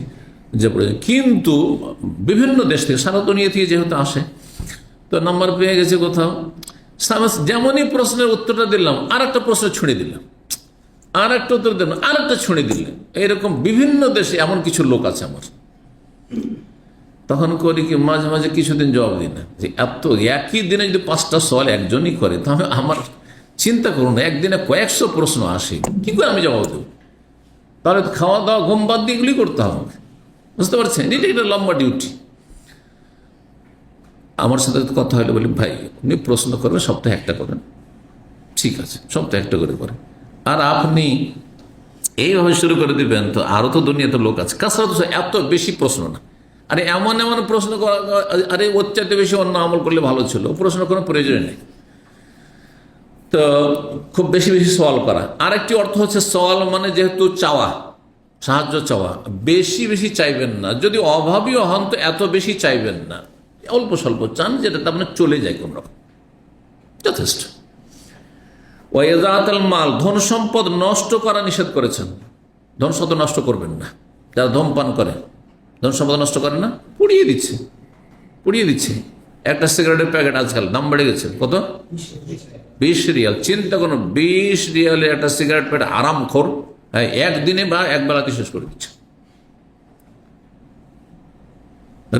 যে, কিন্তু বিভিন্ন দেশ থেকে, সারা দুনিয়া থেকে যেহেতু আসে, তো নাম্বার পেয়ে গেছে কোথাও। যেমনই প্রশ্নের উত্তরটা দিলাম আর একটা প্রশ্ন ছুঁড়ে দিলাম, আর একটা উত্তর দিলাম আর একটা ছুঁড়ে দিলাম। এইরকম বিভিন্ন দেশে এমন কিছু লোক আছে আমার। তখন করি কি, মাঝে মাঝে কিছুদিন জবাব দিই না, যে এত একই দিনে যদি 5টা সওয়াল একজনই করে, তাহলে আমার চিন্তা করুন একদিনে কয়েকশো প্রশ্ন আসে, কি করে আমি জবাব দেবো? তাহলে খাওয়া দাওয়া ঘুম বাদ দিয়ে এগুলি করতে হবে, বুঝতে পারছেন? এটা একটা লম্বা ডিউটি। আমার সাথে কথা হলে বলি, ভাই উনি প্রশ্ন করবেন সপ্তাহে একটা করেন, ঠিক আছে সপ্তাহে একটা করে করেন। আর আপনি এইভাবে শুরু করে দিবেন তো আরো তো দুনিয়াতে লোক আছে। কাছাড়া তো এত বেশি প্রশ্ন না, আরে এমন এমন প্রশ্ন করা, আরে ওর চাইতে বেশি অন্য আমল করলে ভালো ছিল, প্রশ্ন কোনো প্রয়োজন নেই। তো খুব বেশি বেশি সওয়াল করা। আরেকটি অর্থ হচ্ছে সওয়াল মানে যেহেতু চাওয়া, সাহায্য চাওয়া, বেশি বেশি চাইবেন না। যদি অভাবীও হন তো এত বেশি চাইবেন না, অল্প স্বল্প চান, যেটা আপনার চলে যায় কোন রকম, যথেষ্ট। ওয়াইযাতাল মাল, ধন সম্পদ নষ্ট করা নিষেধ করেছেন। ধন সম্পদ নষ্ট করবেন না। যারা ধূমপান করে ধন সম্পদ নষ্ট করে না, পুড়িয়ে দিচ্ছে, পুড়িয়ে দিচ্ছে। একটা সিগারেটের প্যাকেট আজকাল দাম বেড়ে গেছে, কত? 20 রিয়াল। চিন্তা করুন, 20 রিয়ালে একটা সিগারেট প্যাকেট আরামখোর, হ্যাঁ, একদিনে বা এক বেলাতে শেষ করে দিচ্ছে।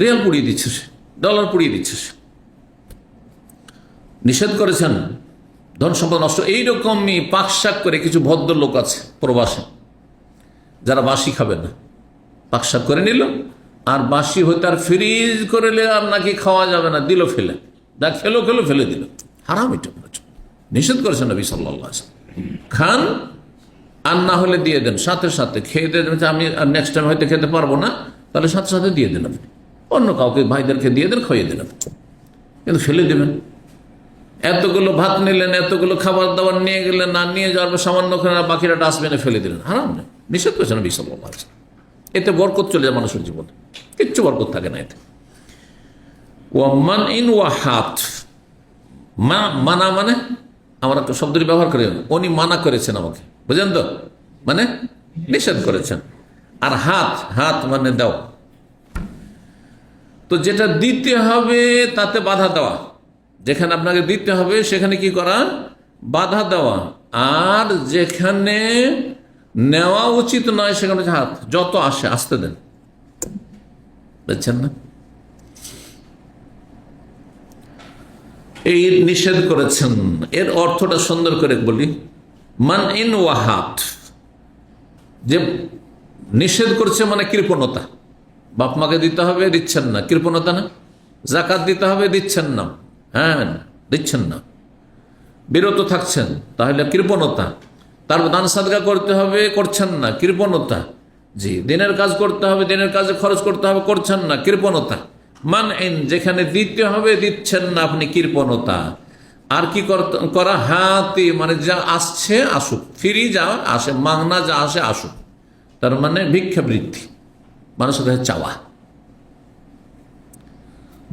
রিয়াল পুড়িয়ে দিচ্ছে সে, ডলার পুড়িয়ে দিচ্ছে সে। নিষেধ করেছেন ধন সম্পদ নষ্ট। এইরকমই পাকশাক করে কিছু ভদ্রলোক আছে প্রবাসে, যারা বাসি খাবে না, পাকশাক করে নিল, আর বাসি হইতে আর ফ্রিজ করে আর নাকি খাওয়া যাবে না, দিল ফেলে, যা খেলো খেলো ফেলে দিল। হারাম, এটা নিষেধ করেছেন নবী সাল্লাল্লাহু আলাইহি ওয়াসাল্লাম। খান আর না হলে দিয়ে দেন, সাথে সাথে খেয়ে দিয়ে দেন। আমি নেক্সট টাইম হয়তো খেতে পারবো না, তাহলে সাথে সাথে দিয়ে দেন আপনি, অন্য কাউকে ভাইদেরকে দিয়ে দেন, খাইয়ে দেন আপনি, কিন্তু ফেলে দেবেন। এতগুলো ভাত নিলেন, এতগুলো খাবার দাবার নিয়ে গেলেন, না নিয়ে যাওয়ার পর সামান্য করে বাকিরা ডাস্টবিনে ফেলে দিলেন, হারাম না, নিষেধ করেছেন নবী সাল্লাল্লাহু আলাইহি ওয়াসাল্লাম। এতে বরকত চলে যায় মানুষের জীবনে, কিচ্ছু বরকত থাকে না এতে। ওয়ামান ইন ওয়াহাত, মানা মানে আমরা তো শব্দটি ব্যবহার করি, উনি মানা করেছেন আমাকে, বুঝলেন তো, মানে নিষেধ করেছেন। আর হাত, হাত মানে দাও, তো যেটা দিতে হবে তাতে বাধা দেওয়া, যেখানে আপনাকে দিতে হবে সেখানে কি করা? বাধা দেওয়া। আর যেখানে নেওয়া উচিত নয় সেখানে হাত যত আসে আসতে দেন, বুঝছেন না? এই নিষেধ করেছেন। এর অর্থটা সুন্দর করে বলি, মান ইন ওয়াহাত, যে নিষেধ করছে মানে কৃপণতা। বাপ মাকে দিতে হবে, দিচ্ছেন না, কৃপণতা না? জাকাত দিতে হবে, দিচ্ছেন না, হ্যাঁ দিচ্ছেন না, বিরত থাকছেন, তাহলে কৃপণতা। তারপর দান সাদকা করতে হবে, করছেন না, কৃপণতা। জি, দিনের কাজ করতে হবে, দিনের কাজে খরচ করতে হবে, করছেন না, কৃপণতা। মান ইন, যেখানে দিতে হবে দিচ্ছেন না, আপনি কৃপণতা। আর কি করা? হাতি মানে যা আসছে আসুক, ফিরি যা আসে, মাংনা যা আসে আসুক, তার মানে ভিক্ষা বৃদ্ধি, মানুষের কাছে চাওয়া।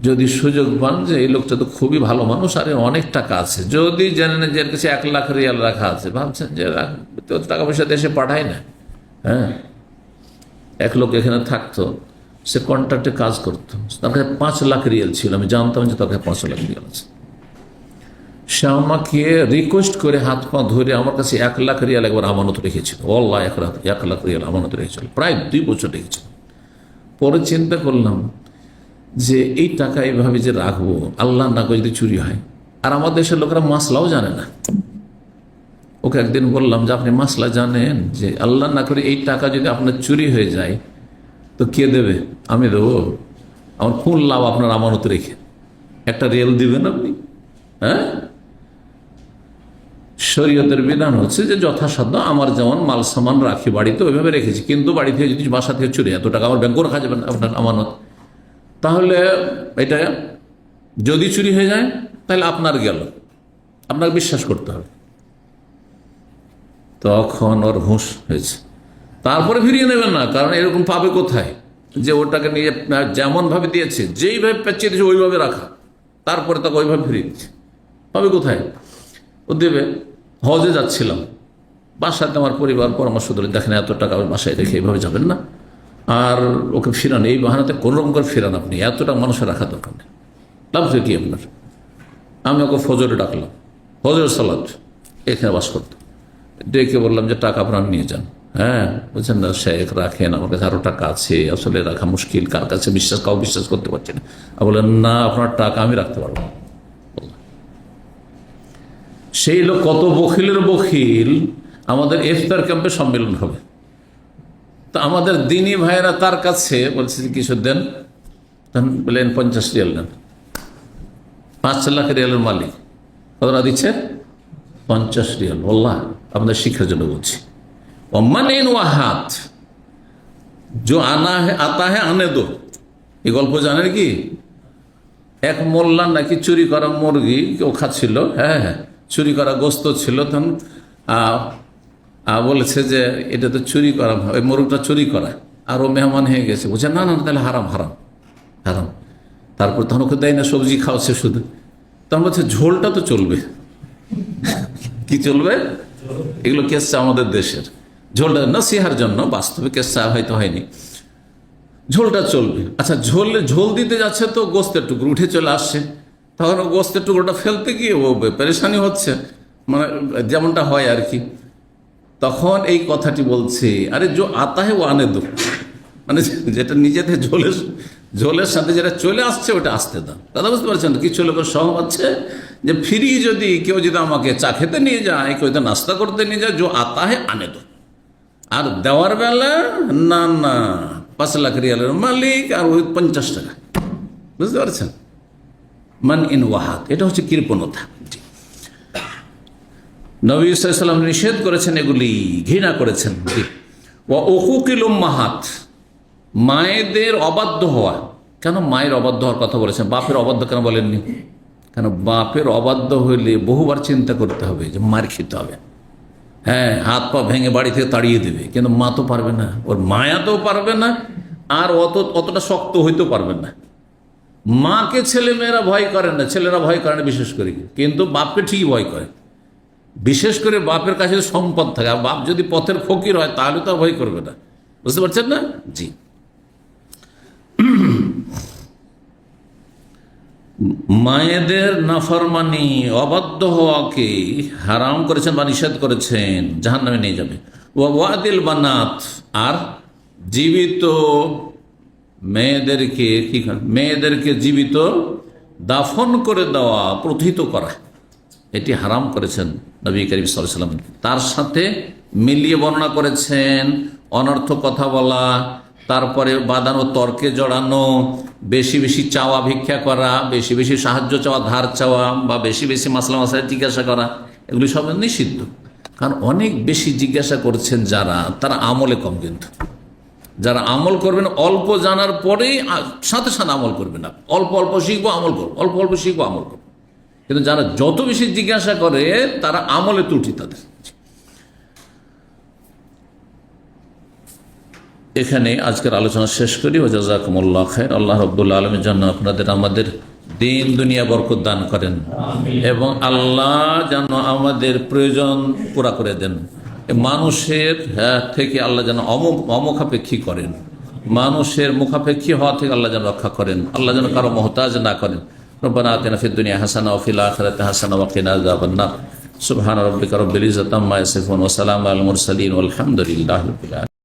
যদি সুযোগ পান যে এই লোকটা তো খুবই ভালো মানুষ, আর অনেক টাকা আছে, যদি জানেন যে এর কাছে 1 লাখ রিয়াল রাখা আছে, ভাবছেন যে টাকা পয়সা দেশে পাঠায় না, হ্যাঁ, এক লোক এখানে থাকতো, সে কন্ট্রাক্টে কাজ করতো, তার কাছে 5 লাখ রিয়াল ছিল, আমি জানতাম যে তার কাছে 5 লাখ রিয়াল আছে। সে আমাকে রিকোয়েস্ট করে হাত পা ধরে আমার কাছে 1 লাখ রিয়াল একবার আমানত রেখেছিল। আল্লাহ, 1 লাখ রিয়াল আমানত রেখেছিল, প্রায় 2 বছর রেখেছিল। পরে চিন্তা করলাম যে এই টাকা এইভাবে যে রাখবো, আল্লাহ না করে যদি চুরি হয়। আর আমার দেশের লোকেরা মাসলাও জানে না। ওকে একদিন বললাম যে আপনি মাসলা জানেন যে আল্লাহ না করে এই টাকা যদি আপনার চুরি হয়ে যায় তো কে দেবে? আমি দেবো। আমার কোন লাভ আপনার আমানত রেখে? 1 রিয়াল দিবেন আপনি? হ্যাঁ, শরীয়তের বিধান হচ্ছে যে যথাসাধ্য আমার যেমন মাল সামান রাখি বাড়িতে ওইভাবে রেখেছি, কিন্তু বাড়ি থেকে যদি বাসা থেকে চুরি, এত টাকা আমার ব্যাংকে রাখা যাবে না আপনার আমানত, তাহলে এটা যদি চুরি হয়ে যায় তাহলে আপনার গেল, আপনাকে বিশ্বাস করতে হবে। তখন ওর হুঁশ হয়েছে। তারপরে ফিরিয়ে নেবেন না, কারণ এরকম পাবে কোথায় যে ওটাকে নিয়ে যেমনভাবে দিয়েছে, যেইভাবে পেঁচিয়ে দিয়েছে ওইভাবে রাখা, তারপরে তাকে ওইভাবে ফিরিয়ে দিচ্ছে, পাবে কোথায়? ও দেবে। হজে যাচ্ছিলাম, বাসাতে আমার পরিবার পরামর্শ দিল, দেখেন এত টাকা বাসায় রেখে এইভাবে যাবেন না, আর ওকে ফিরান, এই বাহানাতে কোন রকম করে ফিরান, আপনি এতটা মানুষের রাখা দরকার নেই, লাভ কি আপনার? আমি ওকে ফজরে ডাকলাম, ফজর সালাত এখানে বাস করতো, ডেকে বললাম যে টাকা আপনার নিয়ে যান। হ্যাঁ, বলছেন না শেখ রাখেন, আমার কাছে আরো টাকা আছে, আসলে রাখা মুশকিল, কার কাছে কাউ বিশ্বাস করতে পারছি না। বললেন না, আপনার টাকা আমি রাখতে পারবো। সেই লোক কত বখিলের বখিল। আমাদের ইফতার ক্যাম্পে সম্মেলন হবে, তো আমাদের দিনী ভাইয়েরা তার কাছে বলছে কিছু দেন, তখন বললেন 50 রিয়াল দেন। 5 লাখ রিয়ালের মালিক কতটা দিচ্ছে? 50 রিয়াল। বললাম আপনাদের শিক্ষার জন্য বলছি। ওমানিন ওয়াহাত जो आना है आता है आने दो। এই গল্প জানেন কি? এক মোল্লা নাকি চুরি করা মুরগি কেউ খাচ্ছিল, হ্যাঁ, চুরি করা গোস্ত ছিল, তখন বলেছে যে এটা তো চুরি করা, ওই মুরগটা চুরি করা, আর ও মেহমান হয়ে গেছে। বলছে না না, তাহলে হারাম হারাম হারাম। তারপর তখন ওকে দেয় না, সবজি খাওয়াচ্ছে শুধু। তখন বলছে ঝোলটা তো চলবে। কি চলবে? এগুলো কেসা আমাদের দেশের। ঝোলটা নসিহার জন্য, বাস্তবে কেসা হয়তো হয়নি। ঝোলটা চলবে। আচ্ছা, ঝোল দিতে যাচ্ছে তো গোস্তের টুকরো উঠে চলে আসছে, তখন গোস্তের টুকরোটা ফেলতে গিয়ে ও পেরেশানি হচ্ছে, মানে যেমনটা হয় আর কি। তখন এই কথাটি বলছে, আরে জো আতা হে ও আনে দো, মানে যেটা নিজেদের ঝোলের সাথে যেটা চলে আসছে ওটা আসতে দাও। দাদা বুঝতে পারছেন? কিছু লোকের স্বভাব হচ্ছে যে ফ্রি যদি কেউ যদি আমাকে চা খেতে নিয়ে যায়, কেউ যদি নাস্তা করতে নিয়ে যায়, জো আতা হে আনে দো। আর দেওয়ার বেলা না না, 5 লাখ রিয়ালের মালিক আর ওই 50 টাকা। বুঝতে পারছেন? মান ইন ওয়াহাত, এটা হচ্ছে কৃপণতা। নবী সাল্লাল্লাহু আলাইহি ওয়াসাল্লাম নিষেধ করেছেন, এগুলি ঘৃণা করেছেন। ওয়া উকুকিল উম্মাহাত, মায়েদের অবাধ্য হওয়া। কেন মায়ের অবাধ্য হওয়ার কথা বলেছেন? বাপের অবাধ্য কেন বলেননি? কেন বাপের অবাধ্য হইলে বহুবার চিন্তা করতে হবে যে মার খেতে হবে। হ্যাঁ, হাত পা ভেঙে বাড়ি থেকে তাড়িয়ে দেবে, কিন্তু মা তো পারবে না, ওর মায়াতেও পারবে না, আর অতটা শক্ত হইতেও পারবে না। মাকে ছেলে মেয়েরা ভয় করে না, ছেলেরা ভয় করে না বিশেষ করে, কিন্তু বাপকে ঠিকই ভয় করে। বিশেষ করে বাপের কাছে সম্পদ থাকে, আর বাপ যদি পথের ফকির হয় তাহলে তো ভয় করবে না। বুঝতে পারছেন না? জি। মায়েদের নাফরমানি, অবাধ্য হওয়াকে হারাম করেছেন বা নিষেধ করেছেন, জাহান্নামে নিয়ে যাবে। ওয়াদিল বানাত, আর জীবিত মেয়েদেরকে জীবিত দাফন করে দেওয়া, প্রথিত করা, এটি হারাম করেছেন নবী করিম সাল্লাল্লাহু আলাইহি ওয়াসাল্লাম। তার সাথে মিলিয়ে বর্ণনা করেছেন অনর্থ কথা বলা, তারপরে বাদানো তর্কে জড়ানো, বেশি বেশি চাওয়া, ভিক্ষা করা, বেশি বেশি সাহায্য চাওয়া, ধার চাওয়া, বা বেশি বেশি মাসলা মাসালা জিজ্ঞাসা করা, এগুলি সব নিষিদ্ধ। কারণ অনেক বেশি জিজ্ঞাসা করছেন যারা, তারা আমলে কম। কিন্তু যারা আমল করবেন, অল্প জানার পরেই সাথে সাথে আমল করবেন না, অল্প অল্প শিখবো আমল করবো, অল্প অল্প শিখবো আমল করবো। কিন্তু যারা যত বেশি জিজ্ঞাসা করে তারা আমলে ত্রুটি তাদের। এখানে আজকের আলোচনা শেষ করি। জাযাকুমুল্লাহ খাইর। আল্লাহ রাব্বুল আলামিন যেন আপনাদের আমাদের দিন দুনিয়া বরকত দান করেন, এবং আল্লাহ যেন আমাদের প্রয়োজন পুরা করে দেন। মানুষের থেকে আল্লাহ যেন অমুখাপেক্ষী করেন, মানুষের মুখাপেক্ষী হওয়া থেকে আল্লাহ যেন রক্ষা করেন, আল্লাহ যেন কারো মুহতাজ না করেন। রব্বানা আতিনা ফিদ দুনিয়া হাসানাহ ওয়া ফিল আখিরাতি হাসানাহ ওয়া কিনা আযাবান্নার। সুবহানা রাব্বিকা রাব্বিল ইজ্জাতি আম্মা ইয়াসিফুন ওয়া সালামুন আলাল মুরসালিন ওয়া আলহামদুলিল্লাহি রাব্বিল আলামিন।